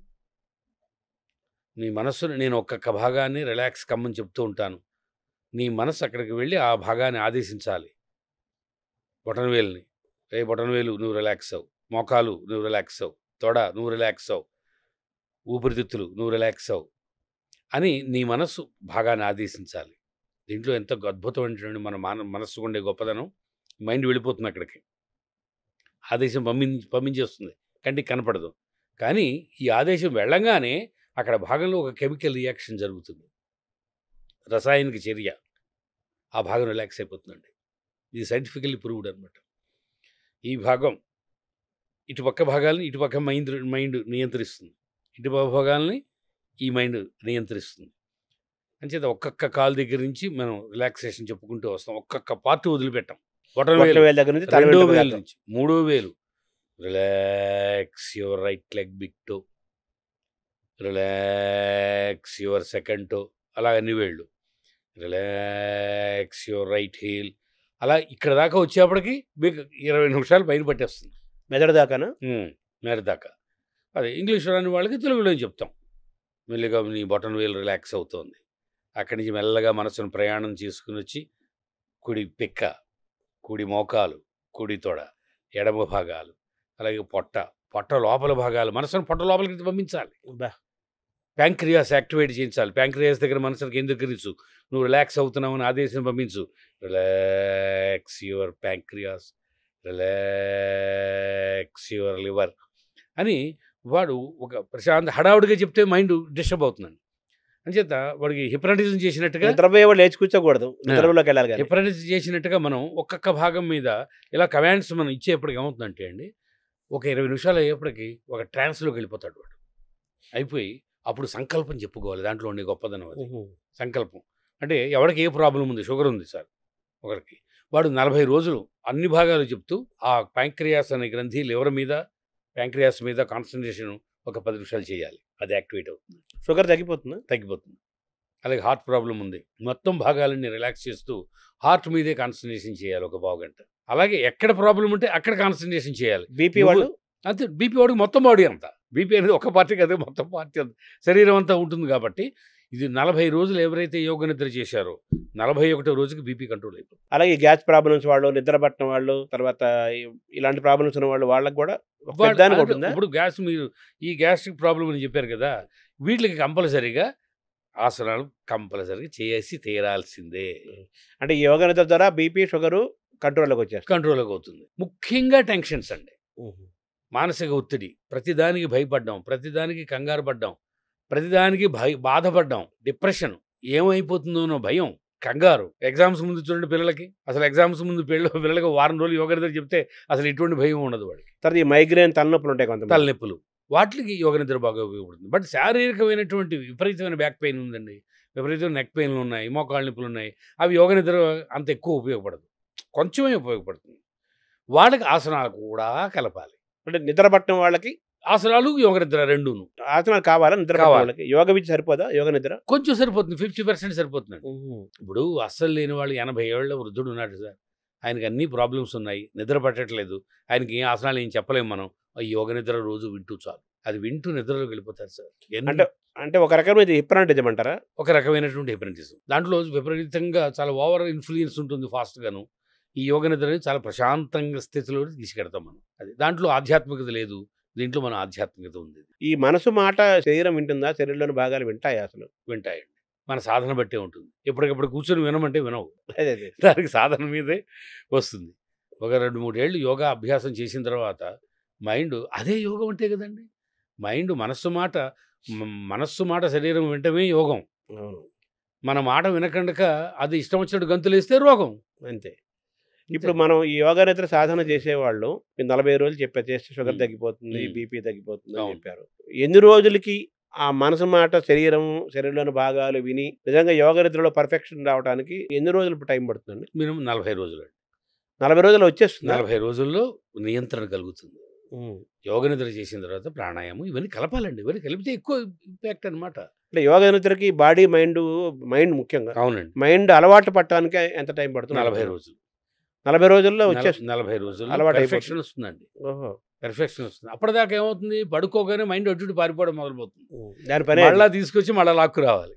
నీ మనస్సుని, నేను ఒక్కొక్క భాగాన్ని రిలాక్స్ కమ్మని చెప్తూ ఉంటాను, నీ మనస్సు అక్కడికి వెళ్ళి ఆ భాగాన్ని ఆదేశించాలి. బొటనవేలుని, బొటనవేలు నువ్వు రిలాక్స్ అవ్వు, మోకాలు నువ్వు రిలాక్స్ అవ్వు, తొడ నువ్వు రిలాక్స్ అవ్వు, ఊపిరితిత్తులు నువ్వు రిలాక్స్ అవ్వు అని నీ మనస్సు భాగాన్ని ఆదేశించాలి. దీంట్లో ఎంత అద్భుతమైనటువంటి మన మనస్సు ఉండే గొప్పదనం. మైండ్ వెళ్ళిపోతుంది అక్కడికి, ఆదేశం పంపించేస్తుంది, కంటికి కనపడదు. కానీ ఈ ఆదేశం వెళ్ళంగానే అక్కడ భాగంలో ఒక కెమికల్ రియాక్షన్ జరుగుతుంది, రసాయనిక చర్య, ఆ భాగం రిలాక్స్ అయిపోతుందండి. ఇది సైంటిఫికల్లీ ప్రూవ్డ్ అనమాట. ఈ భాగం ఇటుపక్క భాగాలని ఇటుపక్క మైండ్ నియంత్రిస్తుంది, ఇటుపక్క భాగాలని ఈ మైండ్ నియంత్రిస్తుంది. అంచేత ఒక్కొక్క కాలు దగ్గర నుంచి మనం రిలాక్సేషన్ చెప్పుకుంటూ వస్తాం. ఒక్కొక్క పార్ట్ వదిలిపెట్టాం. బొటనవేలు దగ్గర నుంచి, 2వ వేలు నుంచి 3వ వేలు, relax your right leg big toe, relax your second toe, అలా అన్ని వేళ్ళు, రిలాక్స్ యువర్ రైట్ హీల్. అలా ఇక్కడ దాకా వచ్చేప్పటికి మీకు 20 నిమిషాలు పైన పట్టేస్తుంది. మెదడు దాకానా? మెదడు దాకా. అదే ఇంగ్లీష్ రాని వాళ్ళకి తెలుగులో చెప్తాం. మెల్లిగా నీ బొటన్ వేలు రిలాక్స్ అవుతోంది. అక్కడి నుంచి మెల్లగా మనసును ప్రయాణం చేసుకుని వచ్చి కుడి పిక్క, కుడి మోకాలు, కుడి తొడ, ఎడమ భాగాలు, అలాగే పొట్ట లోపల భాగాలు, మనసును పొట్ట లోపలికి పంపించాలి. ప్యాంక్రియాస్ యాక్టివేట్ చేయించాలి. ప్యాంక్రియాస్ దగ్గర మనసుకు కేంద్రీకరించు, నువ్వు రిలాక్స్ అవుతున్నావు అని ఆదేశం పంపించు. Relax your pancreas, relax your liver అని వాడు ఒక ప్రశాంత హడావుడిగా చెప్తే మైండ్ డిస్టర్బ్ అవుతుందండి. అంచేత వాడికి హిప్నటిజం చేసినట్టుగా నిద్రపోయేవాళ్ళు లేచి కూర్చోకూడదు, నిద్రలోకి వెళ్ళాలి. హిప్నటిజం చేసినట్టుగా మనం ఒక్కొక్క భాగం మీద ఇలా కమాండ్స్ మనం ఇచ్చేప్పటికి ఏమవుతుందంటే అండి, ఒక 20 నిమిషాలు అయ్యేప్పటికి ఒక ట్రాన్స్లోకి వెళ్ళిపోతాడు వాడు. అయిపోయి అప్పుడు సంకల్పం చెప్పుకోవాలి. దాంట్లో ఉండే గొప్పదనం అది సంకల్పం. అంటే ఎవరికి ఏ ప్రాబ్లం ఉంది, షుగర్ ఉంది సార్ ఒకరికి, వాడు 40 రోజులు అన్ని భాగాలు చెప్తూ ఆ ప్యాంక్రియాస్ అనే గ్రంథి లివర్ మీద ప్యాంక్రియాస్ మీద కాన్సన్ట్రేషన్ ఒక 10 నిమిషాలు చేయాలి. అది యాక్టివేట్ అవుతుంది, షుగర్ తగ్గిపోతుంది. అలాగే హార్ట్ ప్రాబ్లం ఉంది, మొత్తం భాగాలన్నీ రిలాక్స్ చేస్తూ హార్ట్ మీదే కాన్సన్ట్రేషన్ చేయాలి ఒక పావు గంట. అలాగే ఎక్కడ ప్రాబ్లం ఉంటే అక్కడ కాన్సన్ట్రేషన్ చేయాలి. బీపీ వాళ్ళు అంతే, బీపీ వాడికి మొత్తం బాడీ అంతా, బీపీ అనేది ఒక పార్టీ కదా, మొత్తం పార్టీ అంతా శరీరం అంతా ఉంటుంది. కాబట్టి ఇది 40 రోజులు ఎవరైతే యోగ నిద్ర చేశారో 41వ రోజుకి బీపీ కంట్రోల్ అయిపోతుంది. అలాగే గ్యాస్ ప్రాబ్లమ్స్ వాళ్ళు, నిద్ర పట్టడం వాళ్ళు, తర్వాత ఇలాంటి ప్రాబ్లమ్స్ ఉన్న వాళ్ళు, వాళ్ళకి కూడా ఇప్పుడు గ్యాస్, మీరు ఈ గ్యాస్ట్రిక్ ప్రాబ్లం అని చెప్పారు కదా, వీటికి కంపల్సరీగా ఆసనాలు కంపల్సరీగా చేసి తీరాల్సిందే. అంటే ఈ యోగ నిద్ర ద్వారా బీపీ షుగరు కంట్రోల్లోకి అవుతుంది. ముఖ్యంగా టెన్షన్స్ అండి, మానసిక ఒత్తిడి, ప్రతిదానికి భయపడ్డాం, ప్రతిదానికి కంగారు పడ్డాం, ప్రతిదానికి బాధపడ్డాం, డిప్రెషన్, ఏమైపోతుందోనో భయం, కంగారు. ఎగ్జామ్స్ ముందు చూడండి పిల్లలకి, అసలు ఎగ్జామ్స్ ముందు పిల్లలకి వారం రోజులు యోగ నిద్ర చెప్తే అసలు ఎటువంటి భయం ఉండదు వాడికి. తర్వాత ఈ మైగ్రేన్, తలనొప్పులు ఉంటాయి, కొంత తలనొప్పులు, వాటికి యోగ నిద్ర బాగా ఉపయోగపడుతుంది. బట్ శారీరకమైనటువంటి విపరీతమైన బ్యాక్ పెయిన్ ఉందండి, విపరీతమైన నెక్ పెయిన్లు ఉన్నాయి, మోకాళ్ళ నొప్పులు ఉన్నాయి, అవి యోగ నిద్ర అంత ఎక్కువ ఉపయోగపడదు, కొంచెమే ఉపయోగపడుతుంది. వాళ్ళకి ఆసనాలు కూడా కలపాలి. అంటే నిద్ర పట్టడం వాళ్ళకి ఆసనాలు యోగ నిద్ర రెండును. ఆసనాలు కావాలా నిద్ర వాళ్ళకి? యోగ విద్య సరిపోదా? యోగ నిద్ర కొంచెం సరిపోతుంది, 50% సరిపోతుంది. ఇప్పుడు అస్సలు లేని వాళ్ళు 80 ఏళ్ల వృద్ధుడు ఉన్నాడు సార్, ఆయనకి అన్ని ప్రాబ్లమ్స్ ఉన్నాయి, నిద్ర పట్టట్లేదు, ఆయనకి ఏం ఆసనాలు ఏం చెప్పలేము మనం. యోగ నిద్ర రోజు వింటూ చాలు, అది వింటూ నిద్రలోకి వెళ్ళిపోతారు సార్. అంటే ఒక రకమైన హిప్నాటిజం అంటారా? ఒక రకమైనటువంటి హిప్నటిజం. దాంట్లో విపరీతంగా చాలా ఓవర్ ఇన్ఫ్లుయెన్స్ ఉంటుంది ఫాస్ట్గాను. ఈ యోగ నిద్రని చాలా ప్రశాంతంగా స్థితిలో తీసుకెడతాం మనం. అది దాంట్లో ఆధ్యాత్మికత లేదు, దీంట్లో మన ఆధ్యాత్మికత ఉంది. ఈ మనసు మాట శరీరం వింటుందా? శరీరంలోని భాగాలు వింటాయి? అసలు వింటాయండి, మన సాధన బట్టే ఉంటుంది. ఎప్పటికప్పుడు కూర్చొని వినమంటే వినవు, అదే దానికి సాధన మీదే వస్తుంది. ఒక 2-3 ఏళ్ళు యోగా అభ్యాసం చేసిన తర్వాత మైండ్, అదే యోగం అంటే కదండి, మైండ్ మనస్సు మాట శరీరం వింటమే యోగం. మన మాట వినకండక అది ఇష్టం వచ్చినట్టు గంతులేస్తే రోగం, అంతే. ఇప్పుడు మనం ఈ యోగా నిద్ర సాధన చేసేవాళ్ళు 40 రోజులు చేస్తే షుగర్ తగ్గిపోతుంది, బీపీ తగ్గిపోతుంది అని చెప్పారు. ఎన్ని రోజులకి ఆ మనసు మాట శరీరంలోని భాగాలు విని నిజంగా యోగ నిద్రలో పర్ఫెక్షన్ రావడానికి ఎన్ని రోజులు టైం పడుతుందండి? మినిమం 40 రోజులు. 40 రోజులు వచ్చేస్తుంది. 40 రోజుల్లో నియంత్రణ కలుగుతుంది. యోగ నిద్ర చేసిన తర్వాత ప్రాణాయామం ఇవన్నీ కలపాలండి, ఇవన్నీ కలిపితే ఎక్కువ ఇంపాక్ట్ అనమాట. అంటే యోగ నిద్రకి బాడీ మైండ్ ముఖ్యంగా. అవునండి. మైండ్ అలవాటు పట్టడానికి ఎంత టైం పడుతుంది? 40 రోజులు. 40 రోజుల్లో వచ్చేస్తుంది. 40 రోజులు అలవాటు పెర్ఫెక్షన్ వస్తుందండి. పెర్ఫెక్షన్ వస్తుంది. అప్పటిదాకా ఏమవుతుంది, పడుకోగానే మైండ్ అటు పారిపోవడం మొదలుపోతుంది. దాని పని మళ్ళా తీసుకొచ్చి మళ్ళీ లాక్కు రావాలి,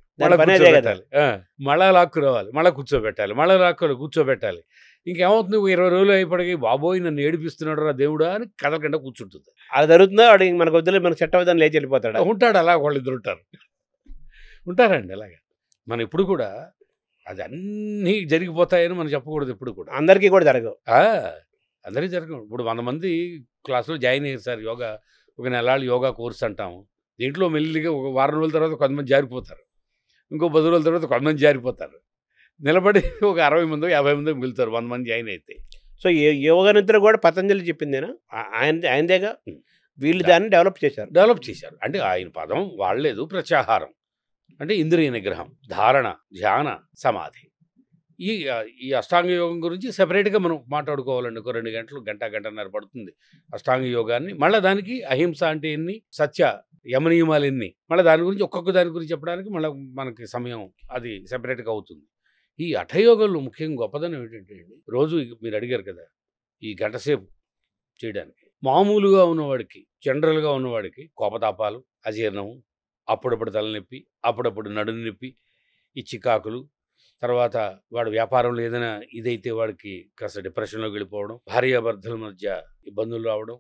మళ్ళీ లాక్కు రావాలి, మళ్ళీ కూర్చోబెట్టాలి, మళ్ళీ కూర్చోబెట్టాలి. ఇంకేమవుతుంది, 20 రోజులు అయిపోయి బాబోయ్ నన్ను ఏడిపిస్తున్నాడు రా దేవుడా అని కదలకుండా కూర్చుంటుంది. అది జరుగుతుందా? వాడు మనకు వద్దులే, మనకు సెట్ అవ్వదని లేచి వెళ్ళిపోతాడు. ఉంటాడు అలా, వాళ్ళిద్దరు ఉంటారండి అలాగే. మనం ఇప్పుడు కూడా అది అన్నీ జరిగిపోతాయని మనం చెప్పకూడదు. ఎప్పుడు కూడా అందరికీ కూడా జరగవు, అందరికీ జరగవు. ఇప్పుడు 100 మంది క్లాసులో జాయిన్ అయ్యారు సార్, యోగా ఒక నెలాళ్ళు యోగా కోర్స్ అంటాము. దీంట్లో మెల్లిగా ఒక వారం రోజుల తర్వాత కొంతమంది జారిపోతారు, ఇంకో 10 రోజుల తర్వాత కొంతమంది జారిపోతారు, నిలబడి ఒక 60 మంది 50 మంది మిగులుతారు 100 మంది జాయిన్ అయితే. సో యోగ నిద్ర కూడా పతంజలి చెప్పిందేనా? ఆయనదేగా, వీళ్ళు దాన్ని డెవలప్ చేశారు. అంటే ఆయన పదం వాడలేదు. ప్రత్యాహారం అంటే ఇంద్రియ నిగ్రహం, ధారణ, ధ్యాన, సమాధి. ఈ అష్టాంగ యోగం గురించి సెపరేట్గా మనం మాట్లాడుకోవాలండి. ఒక 2 గంటలు, గంటన్నర పడుతుంది అష్టాంగ యోగాన్ని. మళ్ళీ దానికి అహింస అంటే ఎన్ని, సత్య యమనియమాలు ఎన్ని, మళ్ళీ దాని గురించి ఒక్కొక్క దాని గురించి చెప్పడానికి మళ్ళీ మనకి సమయం అది సెపరేట్గా అవుతుంది. ఈ హఠయోగంలో ముఖ్యంగా గొప్పదనం ఏంటంటే అండి, రోజు మీరు అడిగారు కదా, ఈ గంట సేపు చేయడానికి మామూలుగా ఉన్నవాడికి, జనరల్గా ఉన్నవాడికి కోపతాపాలు, అజీర్ణము, అప్పుడప్పుడు తలనొప్పి, అప్పుడప్పుడు నడుము నొప్పి, ఈ చికాకులు, తర్వాత వాడు వ్యాపారంలో ఏదైనా ఇదైతే వాడికి కాస్త డిప్రెషన్లోకి వెళ్ళిపోవడం, భార్యాభర్తల మధ్య ఇబ్బందులు రావడం,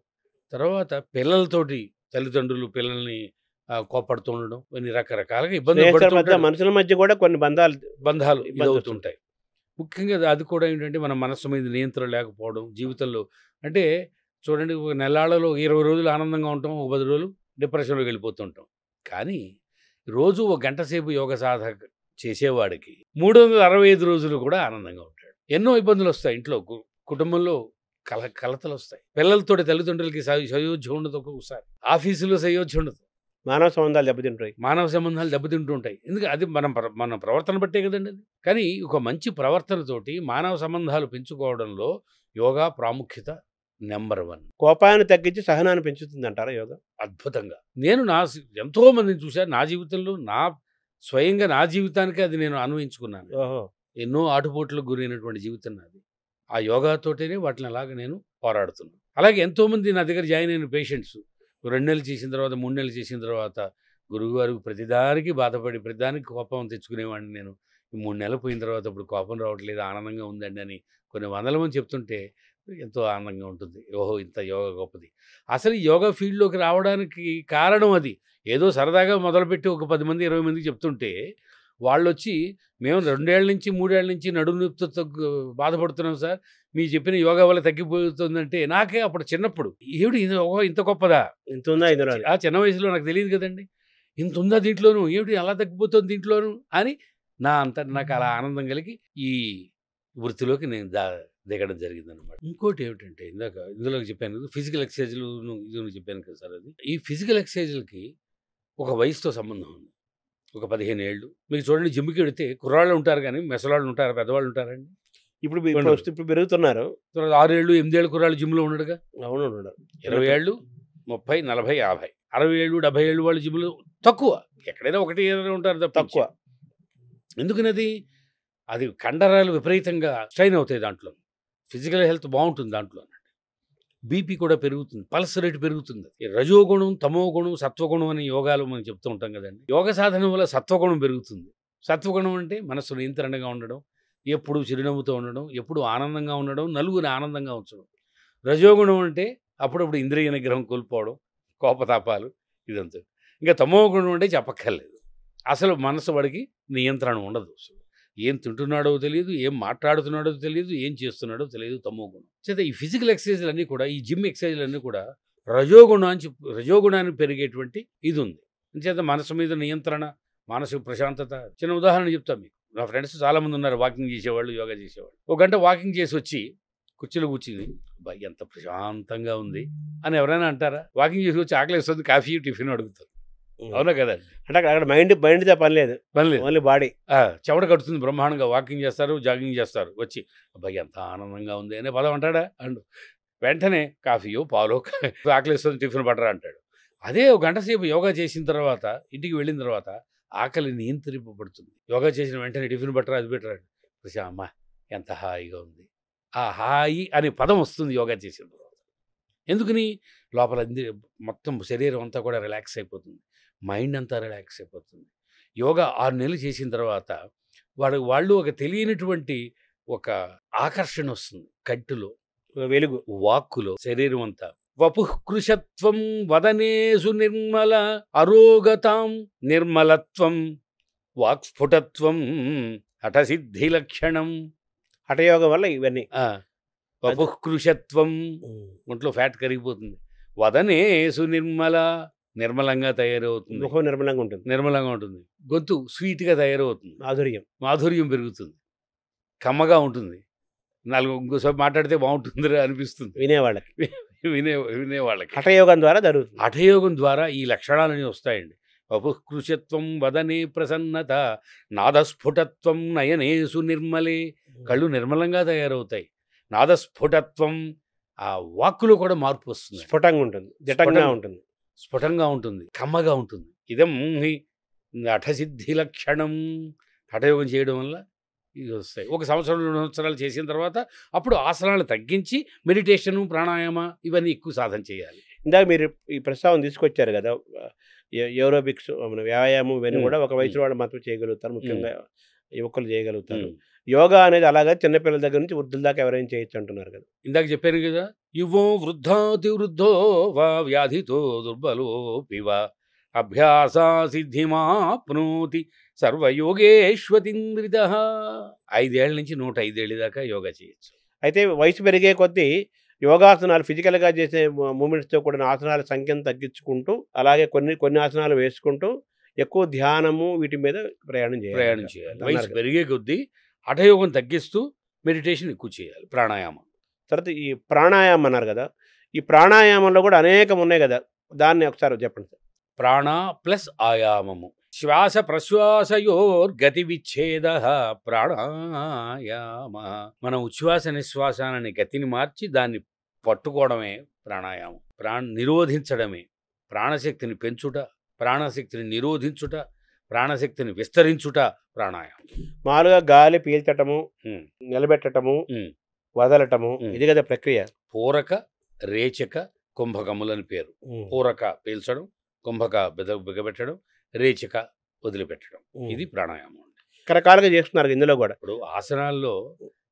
తర్వాత పిల్లలతోటి తల్లిదండ్రులు పిల్లల్ని కోపడుతూ ఉండడం, కొన్ని రకరకాలుగా ఇబ్బందులు స్నేహితుల పడుతూ మధ్య ఉంటాడు. మనుషుల మధ్య కూడా కొన్ని బంధాలు బంధాలు ఇబ్బంది ఇదవుతుంటాయి. ముఖ్యంగా అది కూడా ఏంటంటే మన మనస్సు మీద నియంత్రణ లేకపోవడం జీవితంలో. అంటే చూడండి, ఒక నెలాళ్ళలో 20 రోజులు ఆనందంగా ఉంటాం, ఒక 10 రోజులు డిప్రెషన్లోకి వెళ్ళిపోతుంటాం. కానీ రోజు ఒక గంట సేపు యోగ సాధక చేసేవాడికి 365 రోజులు కూడా ఆనందంగా ఉంటాడు. ఎన్నో ఇబ్బందులు వస్తాయి ఇంట్లో, కుటుంబంలో కలతలు వస్తాయి, పిల్లలతోటి తల్లిదండ్రులకి సయోధ్య ఉండదు, ఒక్కొక్కసారి ఆఫీసులో సయోధ్య ఉండదు, మానవ సంబంధాలు దెబ్బతింటాయి. మానవ సంబంధాలు దెబ్బతింటూ ఉంటాయి. ఎందుకంటే అది మన ప్రవర్తన బట్టే కదండి అది. కానీ ఒక మంచి ప్రవర్తనతోటి మానవ సంబంధాలు పెంచుకోవడంలో యోగా ప్రాముఖ్యత నెంబర్ 1. కోపాన్ని తగ్గించి సహనాన్ని పెంచుతుంది అంటారా యోగా? అద్భుతంగా. నేను ఎంతో మందిని చూశాను నా జీవితంలో, స్వయంగా నా జీవితానికి అది నేను అన్వయించుకున్నాను. ఓహో. ఎన్నో ఆటుపోట్లకు గురైనటువంటి జీవితం నాది. ఆ యోగాతోటేనే వాటిని అలాగా నేను పోరాడుతున్నాను. అలాగే ఎంతోమంది నా దగ్గర జాయిన్ అయిన పేషెంట్స్ 2 నెలలు చేసిన తర్వాత, 3 నెలలు చేసిన తర్వాత, గురువుగారు ప్రతిదానికి బాధపడి ప్రతిదానికి కోపం తెచ్చుకునేవాడిని నేను. ఈ 3 నెలలు పోయిన తర్వాత ఇప్పుడు కోపం రావట్లేదు, ఆనందంగా ఉందండి అని కొన్ని వందల మంది చెప్తుంటే ఎంతో ఆనందంగా ఉంటుంది. ఓహో, ఇంత యోగా గొప్పది. అసలు ఈ యోగా ఫీల్డ్లోకి రావడానికి కారణం అది. ఏదో సరదాగా మొదలుపెట్టి ఒక 10 మంది 20 మందికి చెప్తుంటే వాళ్ళొచ్చి, మేము 2 ఏళ్ల నుంచి 3 ఏళ్ల నుంచి నడుము నొప్పితో బాధపడుతున్నాం సార్, మీరు చెప్పిన యోగా వల్ల తగ్గిపోతుందంటే నాకే అప్పుడు చిన్నప్పుడు ఏమిటి ఇంత గొప్పదా, ఇంత ఉందా ఇందులో? ఆ చిన్న వయసులో నాకు తెలియదు కదండి, ఇంత ఉందా దీంట్లోనూ, ఏమిటి అలా తగ్గిపోతుంది దీంట్లోనూ అని నాకు అలా ఆనందం కలిగి ఈ వృత్తిలోకి నేను దిగడం జరిగింది అనమాట. ఇంకోటి ఏమిటంటే ఇందులోకి చెప్పాను కదా, ఫిజికల్ ఎక్సర్సైజ్లు ఇది చెప్పాను కదా సార్, అది ఈ ఫిజికల్ ఎక్సర్సైజ్లకి ఒక వయసుతో సంబంధం ఉంది. ఒక 15 ఏళ్ళు మీకు చూడండి, జిమ్కి వెళితే కుర్రాళ్ళు ఉంటారు కానీ మెసలాళ్ళు ఉంటారు, పెద్దవాళ్ళు ఉంటారండి. ఇప్పుడు పెరుగుతున్నారు. 6 ఏళ్ళు 8 ఏళ్ళు కుర్రాళ్ళు జిమ్లో ఉండడుగా. అవును, 20 ఏళ్ళు 30 40 50 60 ఏళ్ళు 70 ఏళ్ళు వాళ్ళు జిమ్లో తక్కువ. ఎక్కడైనా ఒకటి ఏదైనా ఉంటారు తక్కువ. ఎందుకనది అది కండరాలు విపరీతంగా స్ట్రైన్ అవుతాయి, దాంట్లో ఫిజికల్ హెల్త్ బాగుంటుంది, దాంట్లో బీపీ కూడా పెరుగుతుంది, పల్స్ రేట్ పెరుగుతుంది. ఈ రజోగుణం, తమోగుణం, సత్వగుణం అని యోగాలు మనం చెప్తూ ఉంటాం కదండి. యోగ సాధన వల్ల సత్వగుణం పెరుగుతుంది. సత్వగుణం అంటే మనసు నియంత్రణగా ఉండడం, ఎప్పుడు చిరునవ్వుతో ఉండడం, ఎప్పుడు ఆనందంగా ఉండడం, నలుగురిని ఆనందంగా ఉంచడం. రజోగుణం అంటే అప్పుడప్పుడు ఇంద్రియ నిగ్రహం కోల్పోవడం, కోపతాపాలు, ఇదంతా. ఇంకా తమోగుణం అంటే చెప్పక్కర్లేదు, అసలు మనసు వాడికి నియంత్రణ ఉండదు. ఏం తింటున్నాడో తెలియదు, ఏం మాట్లాడుతున్నాడో తెలియదు, ఏం చేస్తున్నాడో తెలియదు, తమోగుణం. చేత ఈ ఫిజికల్ ఎక్సర్సైజ్లు అన్నీ కూడా, ఈ జిమ్ ఎక్సర్సైజ్లు అన్నీ కూడా రజోగుణాన్ని పెరిగేటువంటి ఇది ఉంది. చేత మనసు మీద నియంత్రణ, మానసిక ప్రశాంతత. చిన్న ఉదాహరణ చెప్తాను మీకు. నా ఫ్రెండ్స్ చాలామంది ఉన్నారు, వాకింగ్ చేసేవాళ్ళు, యోగా చేసేవాళ్ళు. 1 గంట వాకింగ్ చేసి వచ్చి కుర్చీలో కూర్చుని, అబ్బాయి ఎంత ప్రశాంతంగా ఉంది అని ఎవరైనా అంటారా? వాకింగ్ చేసి వచ్చి ఆకలిస్తుంది, కాఫీ టిఫిన్ అడుగుతారు, అవునా కదండి. అంటే అక్కడ మైండ్తో పని లేదు, ఓన్లీ బాడీ. చెమట కడుతుంది, బ్రహ్మాండంగా వాకింగ్ చేస్తారు, జాగింగ్ చేస్తారు, వచ్చి అబ్బాయి ఎంత ఆనందంగా ఉంది అనే పదం అంటాడా? అండు వెంటనే కాఫీయో పాలో, ఆకలిస్తుంది టిఫిన్ పట్టరా అంటాడు. అదే 1 గంట సేపు యోగా చేసిన తర్వాత, ఇంటికి వెళ్ళిన తర్వాత ఆకలి నియంత్రింపబడుతుంది. యోగా చేసిన వెంటనే టిఫిన్ పట్టరా, అది పెట్టరా, అమ్మ ఎంత హాయిగా ఉంది. ఆ హాయి అనే పదం వస్తుంది యోగా చేసిన తర్వాత. ఎందుకని? లోపల మొత్తం శరీరం అంతా కూడా రిలాక్స్ అయిపోతుంది, మైండ్ అంతా రిలాక్స్ అయిపోతుంది. యోగా 6 నెలలు చేసిన తర్వాత వాళ్ళు ఒక తెలియనటువంటి ఒక ఆకర్షణ వస్తుంది, కంటిలో, వెలుగు, వాక్కులో, శరీరం అంతా. వపుఃకృశత్వం వదనేసు నిర్మల అరోగతాం నిర్మలత్వం వాక్స్ఫుటత్వం హఠసిద్ధి లక్షణం. హఠయోగం వల్ల ఇవన్నీ. వపుఃకృశత్వం, ఒంట్లో ఫ్యాట్ కరిగిపోతుంది. వదనేసు నిర్మలంగా తయారవుతుంది, ముఖం నిర్మలంగా ఉంటుంది. గొంతు స్వీట్గా తయారవుతుంది, మాధుర్యం పెరుగుతుంది, కమ్మగా ఉంటుంది. ఇంకోసారి మాట్లాడితే బాగుంటుంది అనిపిస్తుంది వినేవాళ్ళకి. హఠయోగం ద్వారా జరుగుతుంది. హఠయోగం ద్వారా ఈ లక్షణాలన్నీ వస్తాయండి. వపుఃకృశత్వం వదనే ప్రసన్నత నాదస్ఫుటత్వం నయనేసు నిర్మలే. కళ్ళు నిర్మలంగా తయారవుతాయి. నాదస్ఫుటత్వం, ఆ వాక్కులో కూడా మార్పు వస్తుంది, స్ఫుటంగా ఉంటుంది, స్ఫుటంగా ఉంటుంది, కమ్మగా ఉంటుంది. ఇదం హఠసిద్ధి లక్షణం. హఠయోగం చేయడం వల్ల ఇది వస్తాయి. 1 సంవత్సరం 2 సంవత్సరాలు చేసిన తర్వాత అప్పుడు ఆసనాలు తగ్గించి మెడిటేషను, ప్రాణాయామ ఇవన్నీ ఎక్కువ సాధన చేయాలి. ఇందాక మీరు ఈ ప్రస్తావన తీసుకొచ్చారు కదా, ఏరోబిక్స్, మన వ్యాయామం ఇవన్నీ కూడా ఒక వయసు వాళ్ళు మాత్రం చేయగలుగుతారు, ముఖ్యంగా యువకులు చేయగలుగుతారు. యోగా అనేది అలాగా చిన్నపిల్లల దగ్గర నుంచి వృద్ధుల దాకా ఎవరైనా చేయొచ్చు అంటున్నారు కదా. ఇందాక చెప్పాను కదా, యువో వృద్ధాతి వృద్ధో వా వ్యాధితో దుర్బలో పివా అభ్యాసా సిద్ధిమాప్నోతి సర్వయోగేష్వతింద్రిత. 5 ఏళ్ల నుంచి 105 ఏళ్ళ దాకా యోగా చేయొచ్చు. అయితే వయసు పెరిగే కొద్దీ యోగాసనాలు ఫిజికల్గా చేసే మూమెంట్స్తో కూడిన ఆసనాల సంఖ్యను తగ్గించుకుంటూ అలాగే కొన్ని ఆసనాలు వేసుకుంటూ ఎక్కువ ధ్యానము వీటి మీద ప్రయాణం చేయాలి. వయసు పెరిగే కొద్దీ హఠయోగం తగ్గిస్తూ మెడిటేషన్ ఎక్కువ చేయాలి. ప్రాణాయామం తర్వాత ఈ ప్రాణాయామం అన్నారు కదా, ఈ ప్రాణాయామంలో కూడా అనేకం ఉన్నాయి కదా, దాన్ని ఒకసారి చెప్పండి సార్. ప్రాణ ప్లస్ ఆయామము. శ్వాస ప్రశ్వాసయోర్గతి విచ్ఛేద ప్రాణాయామ. మనం ఉచ్ఛ్వాస నిశ్వాసాలని గతిని మార్చి దాన్ని పట్టుకోవడమే ప్రాణాయామం. నిరోధించడమే, ప్రాణశక్తిని పెంచుట, ప్రాణశక్తిని నిరోధించుట, ప్రాణశక్తిని విస్తరించుట ప్రాణాయామం. మామూలుగా గాలి పీల్చటము, నిలబెట్టటము, వదలటము, ఇది కదా ప్రక్రియ. పూరక, రేచక, కుంభకములని పేరు. పూరక పీల్చడం, కుంభక బిగబెట్టడం, రేచక వదిలిపెట్టడం, ఇది ప్రాణాయామం. రకరకాలుగా చేస్తున్నారు ఇందులో కూడా. ఇప్పుడు ఆసనాల్లో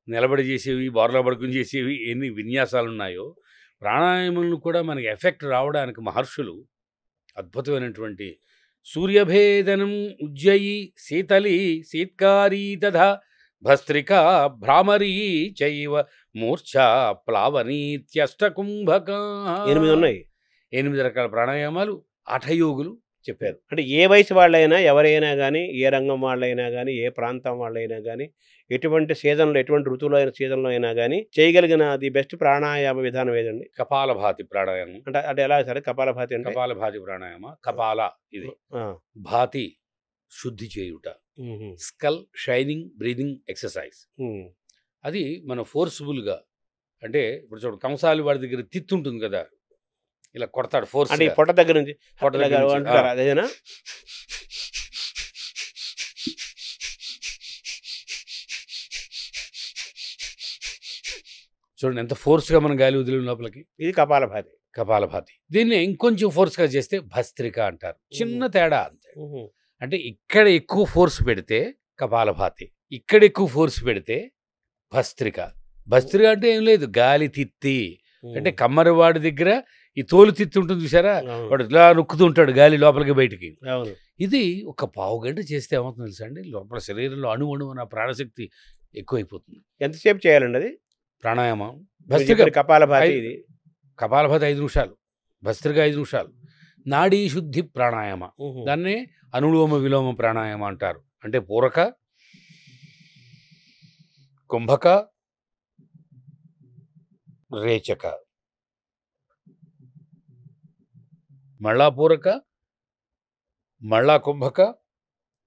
నిలబడి చేసేవి, బోర్లా పడుకుని చేసేవి ఎన్ని విన్యాసాలు ఉన్నాయో, ప్రాణాయామంలో కూడా మనకి ఎఫెక్ట్ రావడానికి మహర్షులు అద్భుతమైనటువంటి సూర్యభేదనం ఉజ్జయి శీతలి శీత్కారీ తథా భస్త్రికా భ్రామరీ చైవ మూర్ఛా ప్లావనీత్యష్టకుంభక. 8 ఉన్నాయి. 8 రకాల ప్రాణాయామాలు హఠయోగులు చెప్పారు. అంటే ఏ వయసు వాళ్ళైనా, ఎవరైనా కానీ, ఏ రంగం వాళ్ళైనా కానీ, ఏ ప్రాంతం వాళ్ళైనా కానీ, ఎటువంటి సీజన్లో, ఎటువంటి ఋతువులో అయిన సీజన్లో అయినా కానీ చేయగలిగిన ది బెస్ట్ ప్రాణాయామ విధానం ఏదండి? కపాలభాతి ప్రాణాయామం. అంటే ఎలా సరే కపాలభాతి అంటే? కపాలభాతి ప్రాణాయామ. కపాల ఇది, భాతి శుద్ధి చేయుట, స్కల్ షైనింగ్ బ్రీదింగ్ ఎక్సర్సైజ్. అది మన ఫోర్స్ఫుల్గా, అంటే ఇప్పుడు చూడు కంసాలి వాడి దగ్గర తిత్తు ఉంటుంది కదా, ఇలా కొడతాడు ఫోర్స్. అంటే పొట్ట దగ్గర నుంచి అదేనా? చూడండి ఎంత ఫోర్స్గా మనం గాలి వదిలిన లోపలికి. ఇది కపాలభాతి. కపాలభాతి. దీన్ని ఇంకొంచెం ఫోర్స్గా చేస్తే భస్త్రిక అంటారు. చిన్న తేడా అంతే. అంటే ఇక్కడ ఎక్కువ ఫోర్స్ పెడితే కపాలభాతి, ఇక్కడ ఎక్కువ ఫోర్స్ పెడితే భస్త్రిక. భస్త్రిక అంటే ఏం లేదు, గాలి తిత్తి. అంటే కమ్మరివాడి దగ్గర ఈ తోలు తిత్తి ఉంటుంది చూసారా, వాడు ఇలా నొక్కుతూ ఉంటాడు గాలి లోపలికి బయటికి. ఇది ఒక పావు గంట చేస్తే ఏమవుతుంది తెలుసా అండి, లోపల శరీరంలో అణువణువున ప్రాణశక్తి ఎక్కువైపోతుంది. ఎంతసేపు చేయాలండి అది ప్రాణాయామం? భస్త్రిక కపాలభాతి. ఇది కపాలభాతి 5 నిమిషాలు, భస్త్రిక 5 నిమిషాలు. నాడీ శుద్ధి ప్రాణాయామ, దాన్నే అనులోమ విలోమ ప్రాణాయామ అంటారు. అంటే పూరక, కుంభక, రేచక, మళ్ళా పూరక, మళ్ళా కుంభక,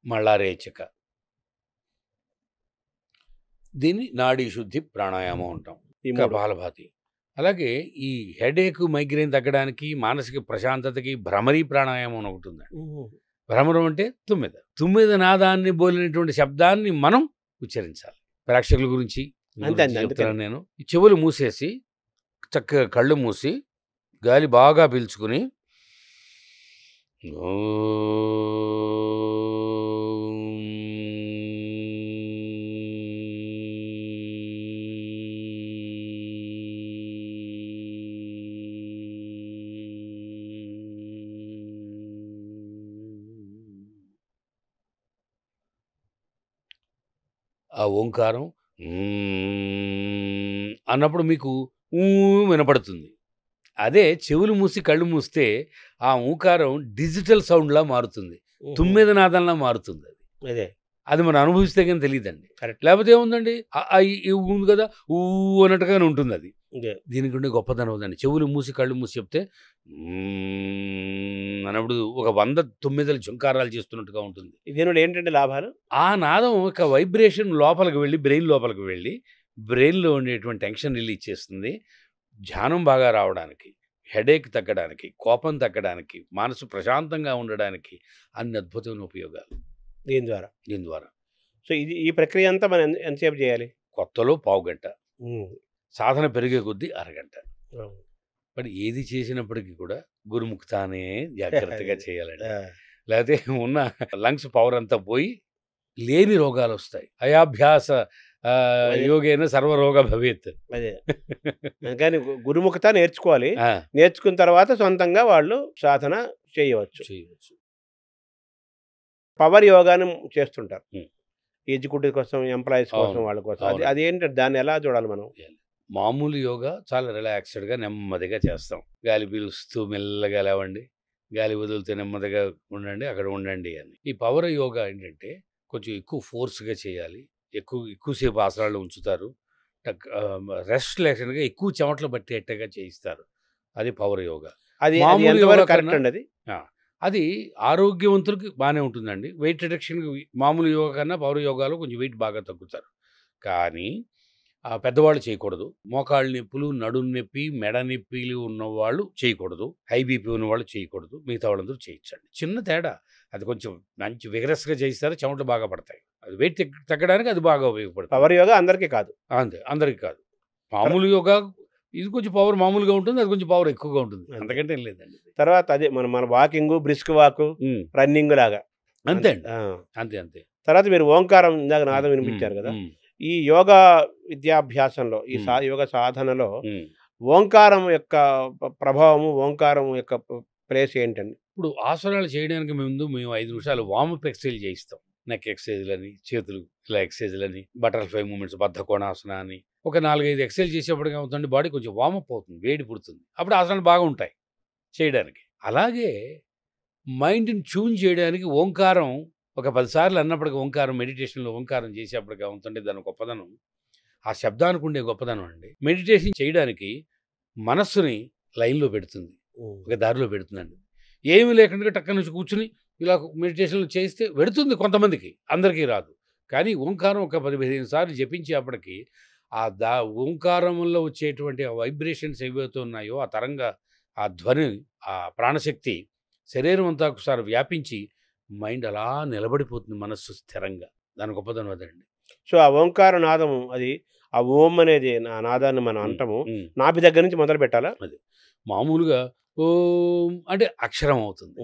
మళ్ళా రేచక. దీన్ని నాడీ శుద్ధి ప్రాణాయామం అంటాం, ఈ కపాలభాతి. అలాగే ఈ హెడేక్, మైగ్రేన్ తగ్గడానికి, మానసిక ప్రశాంతతకి భ్రమరీ ప్రాణాయామం ఒకటి ఉందండి. భ్రమరం అంటే తుమ్మిద నాదాన్ని బోలినటువంటి శబ్దాన్ని మనం ఉచ్చరించాలి. ప్రేక్షకుల గురించి చెప్తాను నేను. ఈ చెవులు మూసేసి చక్కగా కళ్ళు మూసి గాలి బాగా పీల్చుకుని ఆ ఓంకారం అన్నప్పుడు మీకు వినపడుతుంది. అదే చెవులు మూసి కళ్ళు మూస్తే ఆ ఓంకారం డిజిటల్ సౌండ్లా మారుతుంది, తుమ్మిద నాదంలా మారుతుంది. అది మనం అనుభవిస్తే కానీ తెలియదండి. లేకపోతే ఏముందండి, ఉంది కదా ఊ అన్నట్టుగానే ఉంటుంది. అది దీనికంటే గొప్పదనం ఉందండి. చెవులు మూసి కళ్ళు మూసి చెప్తే అన్నప్పుడు ఒక 100 తుమ్మిదలు జంకారాలు చేస్తున్నట్టుగా ఉంటుంది. దీనివల్ల ఏంటంటే లాభాలు, ఆ నాదం ఒక వైబ్రేషన్ లోపలికి వెళ్ళి బ్రెయిన్ లోపలికి వెళ్ళి బ్రెయిన్లో ఉండేటువంటి టెన్షన్ రిలీజ్ చేస్తుంది. ధ్యానం బాగా రావడానికి, హెడేక్ తగ్గడానికి, కోపం తగ్గడానికి, మనసు ప్రశాంతంగా ఉండడానికి అన్ని అద్భుతమైన ఉపయోగాలు దీని ద్వారా. సో ఈ ప్రక్రియ అంతా మనం ఎంతసేపు చేయాలి? కొత్తలో పావు గంట, సాధన పెరిగే కొద్దీ అరగంట. బట్ ఏది చేసినప్పటికీ కూడా గురుముఖతానే జాగ్రత్తగా చేయాలండి. లేకపోతే ఉన్న లంగ్స్ పవర్ అంతా పోయి లేని రోగాలు వస్తాయి. అయాభ్యాస యోగేన సర్వరోగ భవేత్. అదే కానీ గురుముఖత నేర్చుకోవాలి. నేర్చుకున్న తర్వాత సొంతంగా వాళ్ళు సాధన చేయవచ్చు. పవర్ యోగాని చేస్తుంటారు. ఉమ్. ఎగ్జిక్యూటివ్ కోసం, ఎంప్లాయీస్ కోసం, అవును. వాళ్ళ కోసం. అవును. అదేంటంటే దాన్ని ఎలా చూడాలి మనం? మామూలు యోగా చాలా రిలాక్స్డ్గా నెమ్మదిగా చేస్తాం. గాలి పీలుస్తూ మెల్లగా లేవండి, గాలి వదులుతూ నెమ్మదిగా ఉండండి, అక్కడ ఉండండి అని. ఈ పవర్ యోగా ఏంటంటే కొంచెం ఎక్కువ ఫోర్స్గా చేయాలి, ఎక్కువసేపు ఆసనాలు ఉంచుతారు, రెస్ట్ లేకుండా ఎక్కువ చెమటలు పట్టేట్టుగా చేయిస్తారు. అది పవర్ యోగా. అది మామూలు ఎంతవరకు యోగా కరెక్ట్ కన్నా అండి అది? అది ఆరోగ్యవంతులకి బాగానే ఉంటుందండి. వెయిట్ రిడక్షన్కి మామూలు యోగా కన్నా పవర్ యోగాలో కొంచెం వెయిట్ బాగా తగ్గుతారు. కానీ పెద్దవాళ్ళు చేయకూడదు. మోకాళ్ళ నొప్పులు, నడుము నొప్పి, మెడ నొప్పిలు ఉన్నవాళ్ళు చేయకూడదు. హై బీపీ ఉన్నవాళ్ళు చేయకూడదు. మిగతా వాళ్ళందరూ చేయొచ్చండి. చిన్న తేడా. అది కొంచెం మంచి విగరస్గా చేయిస్తారు, చెమటలు బాగా పడతాయి. అది వెయిట్ తగ్గడానికి అది బాగా ఉపయోగపడుతుంది. పవర్ యోగా అందరికీ కాదు. అంతే, అందరికీ కాదు. మామూలు యోగా ఇది కొంచెం పవర్ మామూలుగా ఉంటుంది, అది కొంచెం పవర్ ఎక్కువగా ఉంటుంది. అంతకంటే ఏం లేదండి. తర్వాత అదే మన వాకింగ్, బ్రిస్క్ వాక్, రన్నింగ్ లాగా అంతే అండి. అంతే అంతే. తర్వాత మీరు ఓంకారం ఇందాక నాదం వినిపించారు కదా. ఈ యోగా విద్యాభ్యాసంలో, ఈ యోగ సాధనలో ఓంకారం యొక్క ప్రభావము, ఓంకారం యొక్క ప్లేస్ ఏంటండి? ఇప్పుడు ఆసనాలు చేయడానికి ముందు మేము 5 నిమిషాలు వార్మప్ ఎక్సర్సైజ్ చేయిస్తాం. నెక్ ఎక్సర్సైజ్లని, చేతులు ఇలా ఎక్సర్సైజ్లని, బటర్ఫ్లై మూమెంట్స్, బద్ధకోణాసన అని ఒక 4-5 ఎక్సర్సైజ్ చేసేప్పటికి ఏమవుతుంది, బాడీ కొంచెం వార్మప్ అవుతుంది, వేడి పుడుతుంది. అప్పుడు ఆసనాలు బాగా ఉంటాయి చేయడానికి. అలాగే మైండ్ని ట్యూన్ చేయడానికి ఓంకారం ఒక 10 సార్లు అన్నప్పటికీ, ఓంకారం మెడిటేషన్లో ఓంకారం చేసేప్పటికి ఏమవుతుంటే దాని గొప్పదనం, ఆ శబ్దానికి ఉండే గొప్పదనం అండి. మెడిటేషన్ చేయడానికి మనస్సుని లైన్లో పెడుతుంది, ఒక దారిలో పెడుతుందండి. ఏమీ లేకుండా టక్క నుంచి కూర్చుని ఇలా మెడిటేషన్లు చేస్తే వెడుతుంది కొంతమందికి, అందరికీ రాదు. కానీ ఓంకారం ఒక 10-15 సార్లు జపించేప్పటికి ఆ ఓంకారంలో వచ్చేటువంటి ఆ వైబ్రేషన్స్ ఏవైతే ఉన్నాయో, ఆ తరంగా, ఆ ధ్వని, ఆ ప్రాణశక్తి శరీరం అంతా ఒకసారి వ్యాపించి మైండ్ అలా నిలబడిపోతుంది, మనస్సు స్థిరంగా. దాని గొప్పదనం అదండి. సో ఆ ఓంకార నాదం, అది ఆ ఓం అనేది నాదాన్ని మనం అంటాము, నాభి దగ్గర నుంచి మొదలు పెట్టాలా? అది మామూలుగా ఓం అంటే అక్షరం అవుతుంది.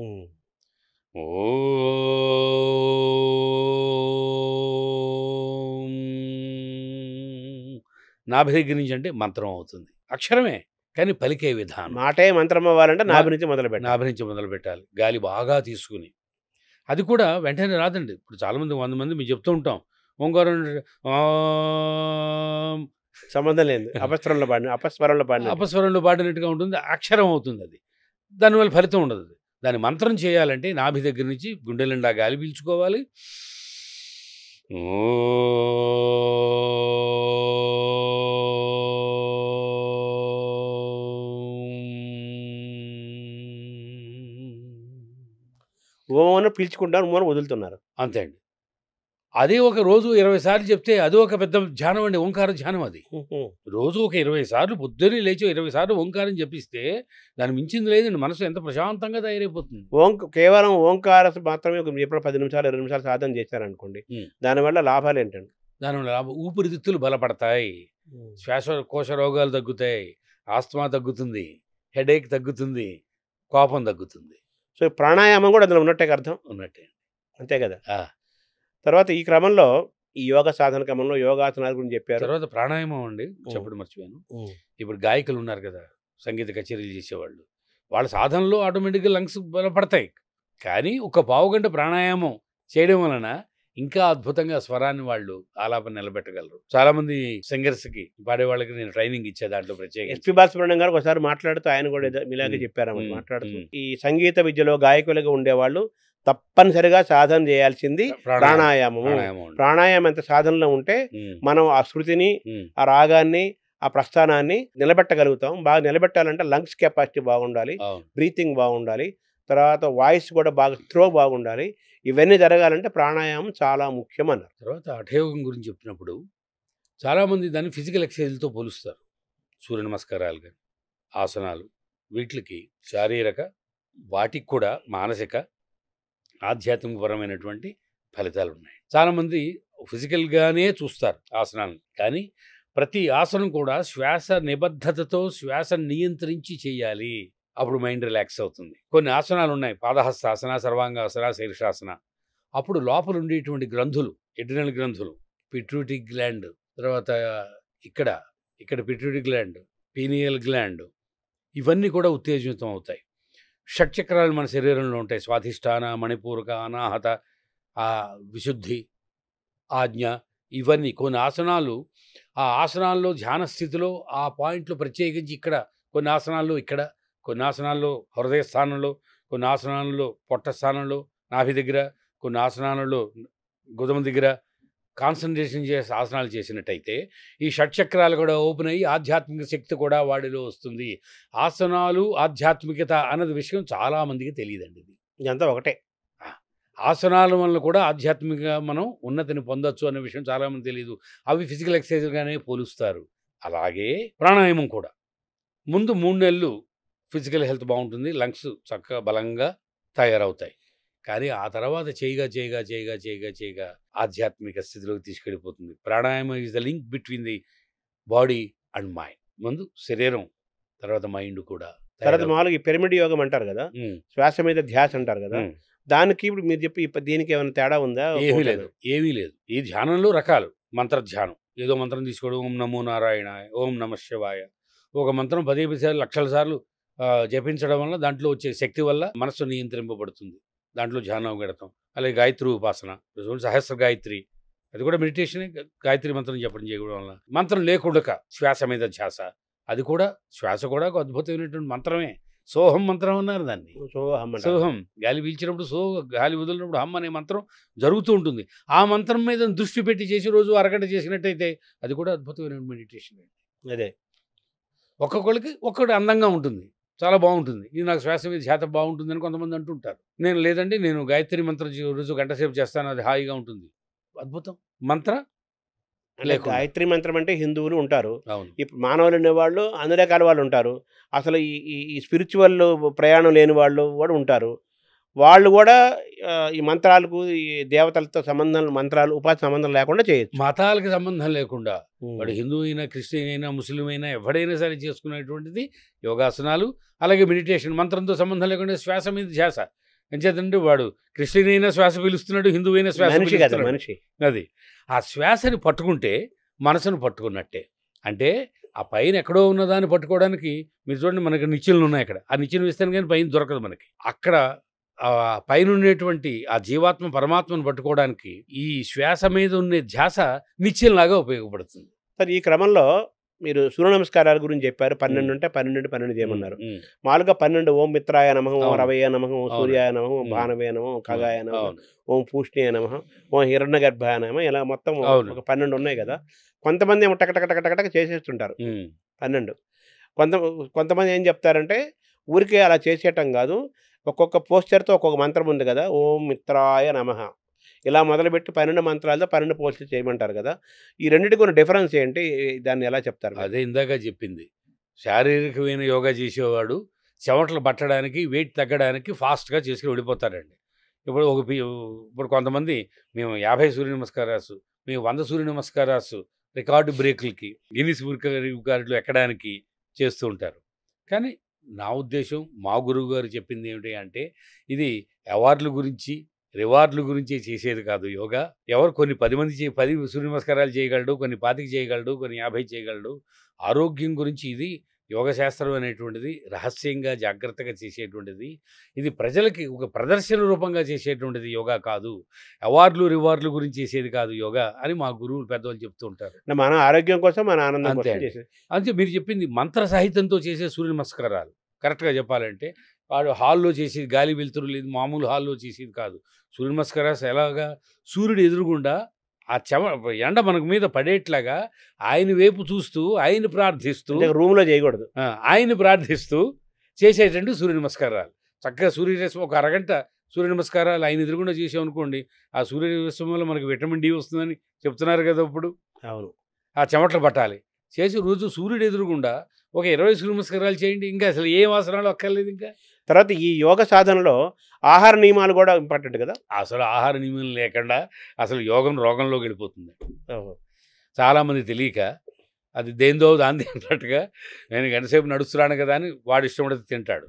నాభి దగ్గర నుంచి అంటే మంత్రం అవుతుంది. అక్షరమే కానీ పలికే విధానం. మాటే మంత్రం అవ్వాలంటే నాభి నుంచి మొదలు పెట్టాలి. నాభి నుంచి మొదలు పెట్టాలి, గాలి బాగా తీసుకుని. అది కూడా వెంటనే రాదండి. ఇప్పుడు చాలామంది 100 మంది మేము చెప్తూ ఉంటాం ఓంకారం సంబంధం లేదు, అపస్వరంలో పాడినట్టుగా ఉంటుంది, అక్షరం అవుతుంది. అది దానివల్ల ఫలితం ఉండదు. దాని మంత్రం చేయాలంటే నాభి దగ్గర నుంచి గుండె నిండా గాలి పీల్చుకోవాలి. ఓమను పీల్చుకుంటారు, ఓమను వదులుతున్నారు, అంతే అండి. అదే ఒక రోజు 20 సార్లు చెప్తే అది ఒక పెద్ద ధ్యానం అండి, ఓంకార ధ్యానం. అది రోజు ఒక 20 సార్లు పొద్దున్నే లేచి 20 సార్లు ఓంకారం చెప్పిస్తే దాని మించింది లేదండి. మనసు ఎంత ప్రశాంతంగా తయారైపోతుంది. కేవలం ఓంకార మాత్రమే ఎప్పుడు 10 నిమిషాలు 20 నిమిషాలు సాధన చేశారనుకోండి, దానివల్ల లాభాలు ఏంటండి? దానివల్ల ఊపిరితిత్తులు బలపడతాయి, శ్వాసకోశ రోగాలు తగ్గుతాయి, ఆస్తమా తగ్గుతుంది, హెడేక్ తగ్గుతుంది, కోపం తగ్గుతుంది. సో ప్రాణాయామం కూడా అందులో ఉన్నట్టే అర్థం. ఉన్నట్టే, అంతే కదా. తర్వాత ఈ క్రమంలో, ఈ యోగ సాధన క్రమంలో యోగాసనాల గురించి చెప్పారు. తర్వాత ప్రాణాయామం అండి చెప్పడం మర్చిపోయాను. ఇప్పుడు గాయకులు ఉన్నారు కదా, సంగీత కచేరీలు చేసేవాళ్ళు, వాళ్ళ సాధనలో ఆటోమేటిక్గా లంగ్స్ బలపడతాయి. కానీ ఒక పావుగంట ప్రాణాయామం చేయడం వలన ఇంకా అద్భుతంగా స్వరాన్ని వాళ్ళు ఆలాపన నిలబెట్టగలరు. చాలా మంది సింగర్స్కి, పాడే వాళ్ళకి నేను ట్రైనింగ్ ఇచ్చే దాంట్లో ప్రత్యేకంగా. ఎస్పి బాలసుబ్రహ్మణ్యం గారు ఒకసారి మాట్లాడుతూ ఆయన కూడా ఇలాగే చెప్పారన్నమాట. మాట్లాడుతూ ఈ సంగీత విద్యలో గాయకులుగా ఉండేవాళ్ళు తప్పనిసరిగా సాధన చేయాల్సింది ప్రాణాయామము. ప్రాణాయామం ఎంత సాధనలో ఉంటే మనం ఆ శృతిని, ఆ రాగాన్ని, ఆ ప్రస్థానాన్ని నిలబెట్టగలుగుతాం. బాగా నిలబెట్టాలంటే లంగ్స్ కెపాసిటీ బాగుండాలి, బ్రీతింగ్ బాగుండాలి, తర్వాత వాయిస్ కూడా బాగా త్రో బాగుండాలి. ఇవన్నీ జరగాలంటే ప్రాణాయామం చాలా ముఖ్యం అన్నారు. తర్వాత హఠయోగం గురించి చెప్పినప్పుడు చాలామంది దాన్ని ఫిజికల్ ఎక్సర్సైజ్లతో పోలుస్తారు. సూర్య నమస్కారాలు కానీ, ఆసనాలు, వీటికి శారీరక, వాటికి కూడా మానసిక, ఆధ్యాత్మికపరమైనటువంటి ఫలితాలు ఉన్నాయి. చాలామంది ఫిజికల్గానే చూస్తారు ఆసనాలను, కానీ ప్రతి ఆసనం కూడా శ్వాస నిబద్ధతతో, శ్వాస నియంత్రించి చేయాలి. అప్పుడు మైండ్ రిలాక్స్ అవుతుంది. కొన్ని ఆసనాలు ఉన్నాయి, పాదహస్తాసన, సర్వాంగాసన, శీర్షాసన. అప్పుడు లోపల ఉండేటువంటి గ్రంథులు, ఎడ్రినల్ గ్రంథులు, పిట్యూటరీ గ్లాండ్, తర్వాత ఇక్కడ పిట్యూటరీ గ్లాండ్, పీనియల్ గ్లాండ్, ఇవన్నీ కూడా ఉత్తేజితం అవుతాయి. షట్చక్రాలు మన శరీరంలో ఉంటాయి, స్వాధిష్టాన, మణిపూరక, అనాహత, ఆ విశుద్ధి, ఆజ్ఞ, ఇవన్నీ కొన్ని ఆసనాలు, ఆ ఆసనాల్లో ధ్యాన స్థితిలో ఆ పాయింట్లు ప్రత్యేకించి ఇక్కడ కొన్ని ఆసనాల్లో, ఇక్కడ కొన్ని ఆసనాల్లో హృదయ స్థానంలో, కొన్ని ఆసనాలలో పొట్ట స్థానంలో నాభి దగ్గర, కొన్ని ఆసనాలలో గుదమ దగ్గర కాన్సన్ట్రేషన్ చేసి ఆసనాలు చేసినట్టయితే ఈ షట్చక్రాలు కూడా ఓపెన్ అయ్యి ఆధ్యాత్మిక శక్తి కూడా వాడిలో వస్తుంది. ఆసనాలు ఆధ్యాత్మికత అన్నది విషయం చాలామందికి తెలియదండి. ఇది ఇదంతా ఒకటే. ఆసనాల వల్ల కూడా ఆధ్యాత్మికంగా మనం ఉన్నతిని పొందొచ్చు అనే విషయం చాలామంది తెలియదు. అవి ఫిజికల్ ఎక్సర్సైజ్గానే పోలుస్తారు. అలాగే ప్రాణాయామం కూడా ముందు 3 నెలలు ఫిజికల్ హెల్త్ బాగుంటుంది, లంగ్స్ చక్కగా బలంగా తయారవుతాయి. కానీ ఆ తర్వాత చేయగా ఆధ్యాత్మిక స్థితిలోకి తీసుకెళ్ళిపోతుంది. ప్రాణాయామం is the link between the body and mind. ముందు శరీరం, తర్వాత మైండ్ కూడా. తర్వాత మామూలుగా ఈ పిరమిడ్ యోగం అంటారు కదా, శ్వాస మీద ధ్యాస అంటారు కదా, దానికి ఇప్పుడు మీరు చెప్పి దీనికి ఏమైనా తేడా ఉందా? ఏమీ లేదు. ఈ ధ్యానంలో రకాలు. మంత్ర ధ్యానం, ఏదో మంత్రం తీసుకోవడం, ఓం నమో నారాయణ, ఓం నమ శివాయ, ఒక మంత్రం 10 సార్లు లక్షల సార్లు జపించడం వల్ల దాంట్లో వచ్చే శక్తి వల్ల మనస్సు నియంత్రింపబడుతుంది. దాంట్లో ధ్యానం గడతాం. అలాగే గాయత్రి ఉపాసన, సహస్ర గాయత్రి, అది కూడా మెడిటేషన్. గాయత్రి మంత్రం చెప్పడం చేయడం వల్ల మంత్రం లేకుండా శ్వాస మీద ధ్యాస, అది కూడా శ్వాస కూడా ఒక అద్భుతమైనటువంటి మంత్రమే. సోహం మంత్రం అన్నారు దాన్ని. సోహం గాలి పీల్చినప్పుడు సో, గాలి వదిలినప్పుడు హమ్ అనే మంత్రం జరుగుతూ ఉంటుంది. ఆ మంత్రం మీద దృష్టి పెట్టి చేసి రోజు అరగంట చేసినట్టయితే అది కూడా అద్భుతమైన మెడిటేషన్. అదే ఒక్కొక్కరికి ఒక్కటి అందంగా ఉంటుంది, చాలా బాగుంటుంది. ఇది నాకు శ్వాస మీద ధ్యాస బాగుంటుందని కొంతమంది అంటుంటారు. నేను లేదండి, నేను గాయత్రి మంత్రం రోజు గంట సేపు చేస్తాను, అది హాయిగా ఉంటుంది. అద్భుతం. మంత్ర గాయత్రి మంత్రం అంటే హిందువులు ఉంటారు, అవును, ఇప్పుడు మానవులు ఉండేవాళ్ళు అన్ని రకాల వాళ్ళు ఉంటారు. అసలు ఈ స్పిరిచువల్ ప్రయాణం లేని వాళ్ళు కూడా ఉంటారు. వాళ్ళు కూడా ఈ మంత్రాలకు, ఈ దేవతలతో సంబంధం, మంత్రాలు ఉపాధి సంబంధం లేకుండా చేయొచ్చు. మతాలకు సంబంధం లేకుండా వాడు హిందూ అయినా, క్రిస్టియన్ అయినా, ముస్లిం అయినా, ఎవడైనా సరే చేసుకునేటువంటిది యోగాసనాలు. అలాగే మెడిటేషన్, మంత్రంతో సంబంధం లేకుండా శ్వాస మీద ధ్యాస. ఎంచేతంటే వాడు క్రిస్టియన్ అయినా శ్వాస పీలుస్తున్నాడు, హిందువు అయినా శ్వాస పీలుస్తున్నాడు. మనిషి అది ఆ శ్వాసని పట్టుకుంటే మనసును పట్టుకున్నట్టే. అంటే ఆ పైన ఎక్కడో ఉన్నదాన్ని పట్టుకోవడానికి మీరు చూడండి, మనకి నిచ్చెనలు ఉన్నాయి అక్కడ. ఆ నిచ్చెన వేస్తాను కానీ పైన దొరకదు మనకి. అక్కడ పైన ఉండేటువంటి ఆ జీవాత్మ పరమాత్మను పట్టుకోవడానికి ఈ శ్వాస మీద ఉండే ధ్యాస నిచ్చెనలాగా ఉపయోగపడుతుంది. సార్, ఈ క్రమంలో మీరు సూర్య నమస్కారాల గురించి చెప్పారు. 12 ఉంటే 12 చేయమన్నారు. మామూలుగా 12 ఓం మిత్రాయ నమః, ఓం రవయ నమః, ఓం సూర్యాయ నమః, ఓం భానవే నమః, ఓం ఖగాయ నమః, ఓం పూష్ణియ నమః, ఓం హిరణ్య గర్భాయ నమః, ఇలా మొత్తం ఒక 12 ఉన్నాయి కదా. కొంతమంది ఏమో టకటక చేసేస్తుంటారు 12. కొంతమంది ఏం చెప్తారంటే ఊరికే అలా చేసేయటం కాదు, ఒక్కొక్క పోస్చర్తో ఒక్కొక్క మంత్రం ఉంది కదా. ఓం మిత్రాయ నమః ఇలా మొదలుపెట్టి 12 మంత్రాలతో 12 పోస్టులు చేయమంటారు కదా. ఈ రెండింటికి కొన్ని డిఫరెన్స్ ఏంటి, దాన్ని ఎలా చెప్తారు? అదే ఇందాక చెప్పింది. శారీరకమైన యోగా చేసేవాడు చెమటలు పట్టడానికి, వెయిట్ తగ్గడానికి ఫాస్ట్గా చేసుకుని వెళ్ళిపోతారండి. ఇప్పుడు కొంతమంది మేము 50 సూర్య నమస్కారాలు, మేము 100 సూర్య నమస్కారాలు రికార్డు బ్రేకులకి, గిన్నిస్ రికార్డులు ఎక్కడానికి చేస్తూ ఉంటారు. కానీ నా ఉద్దేశం, మా గురువు గారు చెప్పింది ఏమిటి అంటే, ఇది అవార్డుల గురించి, రివార్డుల గురించి చేసేది కాదు యోగా. ఎవరు కొన్ని 10 మంది 10 సూర్య నమస్కారాలు చేయగలడు, కొన్ని 25 చేయగలడు, కొన్ని 50 చేయగలడు. ఆరోగ్యం గురించి ఇది యోగ శాస్త్రం అనేటువంటిది రహస్యంగా జాగ్రత్తగా చేసేటువంటిది. ఇది ప్రజలకి ఒక ప్రదర్శన రూపంగా చేసేటువంటిది యోగా కాదు. అవార్డులు రివార్డుల గురించి చేసేది కాదు యోగా అని మా గురువులు పెద్దవాళ్ళు చెప్తూ ఉంటారు. మన ఆరోగ్యం కోసం, మన ఆనందం కోసం చేసేది. అంతే మీరు చెప్పింది. మంత్ర సాహిత్యంతో చేసే సూర్య నమస్కారాలు కరెక్ట్గా చెప్పాలంటే వాడు హాల్లో చేసేది, గాలి వెలుతురు లేదు, మామూలు హాల్లో చేసేది కాదు. సూర్య నమస్కారాలు ఎలాగా, సూర్యుడు ఎదురుగుండా ఆ ఎండ మనకు మీద పడేట్లాగా ఆయన వైపు చూస్తూ, ఆయన ప్రార్థిస్తూ, రూమ్లో చేయకూడదు, ఆయన ప్రార్థిస్తూ చేసేటండి సూర్య నమస్కారాలు. చక్కగా సూర్యరశ్మి ఒక అరగంట సూర్య నమస్కారాలు ఆయన ఎదురుగుండా చేసామనుకోండి, ఆ సూర్యరశ్మి వల్ల మనకి విటమిన్ డి వస్తుందని చెప్తున్నారు కదా. ఇప్పుడు అవును, ఆ చెమటలు పట్టాలి. చేసి రోజు సూర్యుడు ఎదురుగుండా ఒక 20 సూర్య నమస్కారాలు చేయండి. ఇంకా అసలు ఏం ఆసనాలు అక్కర్లేదు. ఇంకా తర్వాత ఈ యోగ సాధనలో ఆహార నియమాలు కూడా ఇంపార్టెంట్ కదా. అసలు ఆహార నియమాలు లేకుండా అసలు యోగం రోగంలోకి వెళ్ళిపోతుంది. చాలామంది తెలియక అది దేందో దాని అన్నట్టుగా, నేను గంటసేపు నడుస్తున్నాను కదా అని వాడు ఇష్టం పడితే తింటాడు.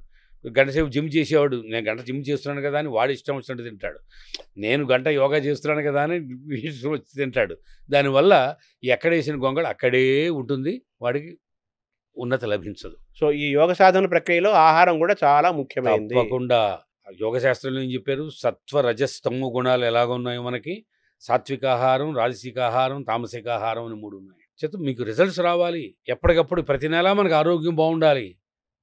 గంటసేపు జిమ్ చేసేవాడు, నేను గంట జిమ్ చేస్తున్నాను కదా అని వాడు ఇష్టం వచ్చినట్టు తింటాడు. నేను గంట యోగా చేస్తున్నాను కదా అని ఇష్టం వచ్చి తింటాడు. దానివల్ల ఎక్కడ వేసిన గొంగళ అక్కడే ఉంటుంది, వాడికి ఉన్నతి లభించదు. సో ఈ యోగ సాధన ప్రక్రియలో ఆహారం కూడా చాలా ముఖ్యమైనది. తప్పకుండా యోగ శాస్త్రంలో ఏం చెప్పారు, సత్వ రజస్ తమో గుణాలు ఎలాగ ఉన్నాయో మనకి, సాత్వికాహారం, రాజసికాహారం, తామసికాహారం అని 3 ఉన్నాయి. చేత మీకు రిజల్ట్స్ రావాలి ఎప్పటికప్పుడు. ప్రతి నెల మనకు ఆరోగ్యం బాగుండాలి,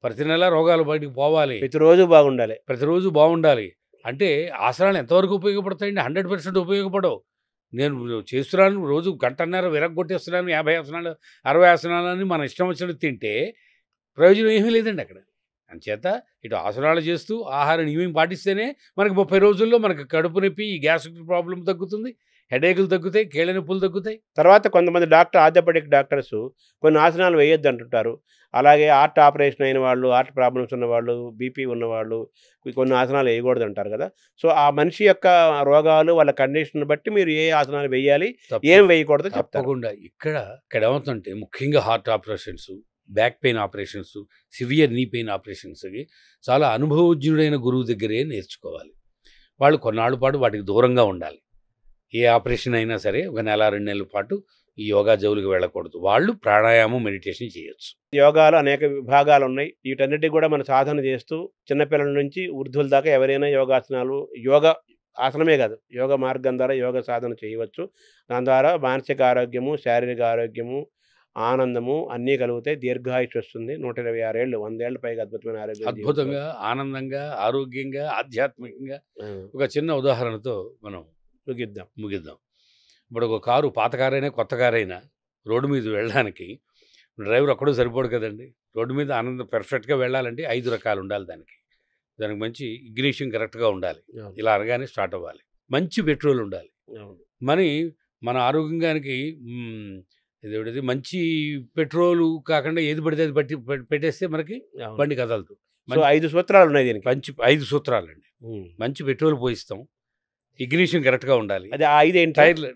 ప్రతి నెల రోగాలు బయటకు పోవాలి, ప్రతిరోజు బాగుండాలి. ప్రతిరోజు బాగుండాలి. అంటే ఆసనాలు ఎంతవరకు ఉపయోగపడతాయండి? 100% ఉపయోగపడవు. నేను చేస్తున్నాను, రోజు గంటన్నర విరగ్గొట్టేస్తున్నాను, 50 ఆసనాలు 60 ఆసనాలని మన ఇష్టం వచ్చినట్టు తింటే ప్రయోజనం ఏమీ లేదండి అక్కడ. అంచేత ఇటు ఆసనాలు చేస్తూ ఆహార నియమం పాటిస్తేనే మనకి 30 రోజుల్లో మనకు కడుపు నొప్పి, ఈ గ్యాస్ట్రిక్ ప్రాబ్లం తగ్గుతుంది, హెడేకులు తగ్గుతాయి, కీళ్ళ నొప్పులు తగ్గుతాయి. తర్వాత కొంతమంది ఆర్థోపెడిక్ డాక్టర్స్ కొన్ని ఆసనాలు వేయొద్దు అంటుంటారు. అలాగే హార్ట్ ఆపరేషన్ అయిన వాళ్ళు, హార్ట్ ప్రాబ్లమ్స్ ఉన్నవాళ్ళు, బీపీ ఉన్నవాళ్ళు కొన్ని ఆసనాలు వేయకూడదు అంటారు కదా. సో ఆ మనిషి యొక్క రోగాలు, వాళ్ళ కండిషన్ బట్టి మీరు ఏ ఆసనాలు వేయాలి, ఏం వేయకూడదో చెప్తారు. తప్పకుండా. ఇక్కడ ఏమవుతుందంటే ముఖ్యంగా heart operations, back pain operations, severe knee pain ఆపరేషన్స్కి చాలా అనుభవజ్ఞుడైన గురువు దగ్గరే నేర్చుకోవాలి. వాళ్ళు కొన్నాళ్ళ పాటు వాటికి దూరంగా ఉండాలి. ఏ ఆపరేషన్ అయినా సరే ఒక నెల 2 నెలల పాటు ఈ యోగా జోలికి వెళ్ళకూడదు. వాళ్ళు ప్రాణాయామం, మెడిటేషన్ చేయొచ్చు. యోగాలో అనేక విభాగాలు ఉన్నాయి. వీటన్నిటికీ కూడా మనం సాధన చేస్తూ చిన్నపిల్లల నుంచి వృద్ధుల దాకా ఎవరైనా యోగాసనాలు, యోగా ఆసనమే కాదు, యోగ మార్గం ద్వారా యోగ సాధన చేయవచ్చు. దాని ద్వారా మానసిక ఆరోగ్యము, శారీరక ఆరోగ్యము, ఆనందము అన్నీ కలుగుతాయి. దీర్ఘాయుష్ వస్తుంది. 126 ఏళ్ళు, 100 ఏళ్ళ పైగా అద్భుతమైన ఆరోగ్యం, అద్భుతంగా, ఆనందంగా, ఆరోగ్యంగా, ఆధ్యాత్మికంగా. ఒక చిన్న ఉదాహరణతో మనం ముగిద్దాం. ఇప్పుడు ఒక కారు, పాత కారైనా కొత్త కారైనా రోడ్డు మీద వెళ్ళడానికి డ్రైవర్ ఒక్కడూ సరిపోడు కదండి. రోడ్డు మీద పెర్ఫెక్ట్గా వెళ్ళాలంటే 5 రకాలు ఉండాలి. దానికి మంచి ఇగ్నిషన్ కరెక్ట్గా ఉండాలి, ఇలా అనగానే స్టార్ట్ అవ్వాలి. మంచి పెట్రోల్ ఉండాలి. మన ఆరోగ్యానికి ఇదేమిటది, మంచి పెట్రోలు కాకుండా ఏది పడితే అది పెట్టేస్తే మనకి బండి కదలదు. 5 సూత్రాలు ఉన్నాయి దీనికి. మంచి 5 సూత్రాలండి. మంచి పెట్రోల్ పోయిస్తాం, ఇగ్నిషన్ కరెక్ట్గా ఉండాలి, అది 5 టైర్లు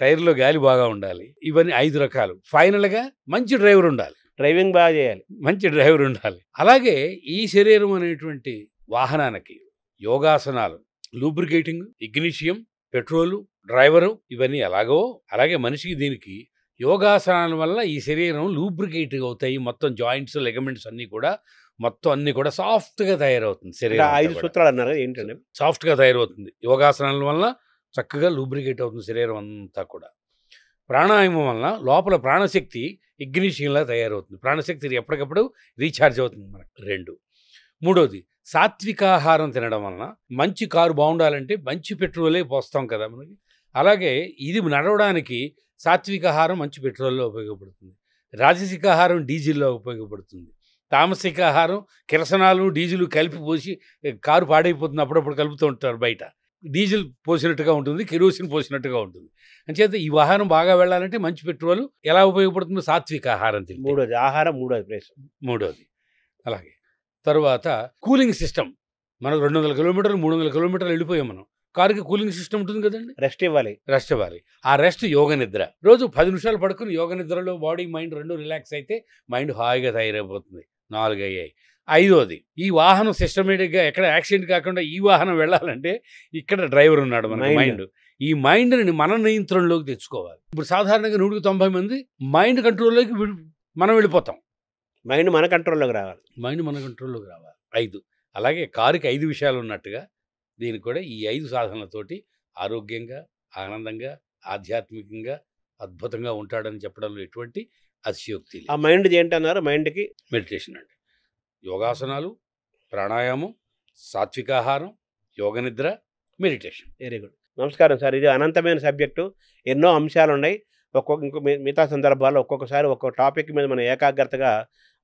టైర్లో గాలి బాగా ఉండాలి. ఇవన్నీ 5 రకాలు. ఫైనల్గా మంచి డ్రైవర్ ఉండాలి, డ్రైవింగ్ బాగా చేయాలి, మంచి డ్రైవర్ ఉండాలి. అలాగే ఈ శరీరం అనేటువంటి వాహనానికి యోగాసనాలు, లూబ్రికేటింగ్, ఇగ్నిషియం, పెట్రోలు, డ్రైవరు ఇవన్నీ ఎలాగో అలాగే మనిషికి దీనికి యోగాసనాల వల్ల ఈ శరీరం లూబ్రికేట్ అవుతాయి. మొత్తం జాయింట్స్, లెగమెంట్స్ అన్నీ కూడా సాఫ్ట్గా తయారవుతుంది. శరీరం 5 సూత్రాలు అన్నారు ఏంటంటే సాఫ్ట్గా తయారవుతుంది. యోగాసనాల వల్ల చక్కగా లూబ్రికేట్ అవుతుంది శరీరం అంతా కూడా. ప్రాణాయామం వల్ల లోపల ప్రాణశక్తి ఇగ్నిషియంలా తయారవుతుంది. ప్రాణశక్తి ఎప్పటికప్పుడు రీఛార్జ్ అవుతుంది మనకు. 2. మూడోది, సాత్వికాహారం తినడం వలన మంచి కారు బాగుండాలంటే మంచి పెట్రోలే పోస్తాం కదా మనకి. అలాగే ఇది నడవడానికి సాత్వికాహారం మంచి పెట్రోల్లో ఉపయోగపడుతుంది. రాజసికాహారం డీజిల్లో ఉపయోగపడుతుంది. తామసికాహారం కిరసనాలు, డీజిల్ కలిపి పోసి కారు పాడైపోతుంది. అప్పుడప్పుడు కలుపుతూ ఉంటారు బయట. డీజిల్ పోసినట్టుగా ఉంటుంది, కెరోసిన్ పోసినట్టుగా ఉంటుంది. అంచేత ఈ వాహనం బాగా వెళ్ళాలంటే మంచి పెట్రోల్ ఎలా ఉపయోగపడుతుందో సాత్వికాహారం తింటే. మూడోది ఆహారం, మూడోది ప్లేస్. మూడోది అలాగే. తర్వాత కూలింగ్ సిస్టమ్. మనకు 200 కిలోమీటర్లు 300 కిలోమీటర్లు వెళ్ళిపోయాం మనం. కారుకి కూలింగ్ సిస్టమ్ ఉంటుంది కదండి, రెస్ట్ ఇవ్వాలి. ఆ రెస్ట్ యోగ నిద్ర. రోజు 10 నిమిషాలు పడుకుని యోగ నిద్రలో బాడీ మైండ్ 2 రిలాక్స్ అయితే మైండ్ హాయిగా తయారైపోతుంది. 4 అయ్యాయి. 5వది, ఈ వాహనం సిస్టమేటిక్గా ఎక్కడ యాక్సిడెంట్ కాకుండా ఈ వాహనం వెళ్ళాలంటే ఇక్కడ డ్రైవర్ ఉన్నాడు మన మైండ్. ఈ మైండ్ని మన నియంత్రణలోకి తెచ్చుకోవాలి. ఇప్పుడు సాధారణంగా 190 మంది మైండ్ కంట్రోల్లోకి మనం వెళ్ళిపోతాం. మైండ్ మన కంట్రోల్లోకి రావాలి. 5. అలాగే కారుకి 5 విషయాలు ఉన్నట్టుగా దీనికి కూడా ఈ 5 సాధనలతోటి ఆరోగ్యంగా, ఆనందంగా, ఆధ్యాత్మికంగా, అద్భుతంగా ఉంటాడని చెప్పడంలో ఎటువంటి అతిశయోక్తి లేదు. ఆ మైండ్ ఏంటన్నారు? మైండ్కి మెడిటేషన్ అండి. యోగాసనాలు, ప్రాణాయామం, సాత్వికాహారం, యోగ నిద్ర, మెడిటేషన్. Very good. నమస్కారం సార్. ఇది అనంతమైన సబ్జెక్టు, ఎన్నో అంశాలు ఉన్నాయి. ఇంకో మిగతా సందర్భాల్లో ఒక్కొక్కసారి ఒక్కొక్క టాపిక్ మీద మనం ఏకాగ్రతగా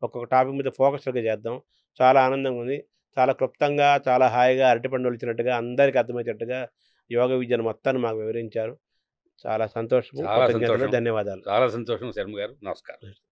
ఒక్కొక్క టాపిక్ మీద ఫోకస్గా చేద్దాం. చాలా ఆనందంగా ఉంది. చాలా క్లుప్తంగా, చాలా హాయిగా, అరటిపండు వచ్చినట్టుగా, అందరికీ అర్థమయ్యేటట్టుగా యోగ విద్యను మొత్తాన్ని మాకు వివరించారు. చాలా సంతోషం. ధన్యవాదాలు. చాలా సంతోషం శర్మ గారు. నమస్కారం.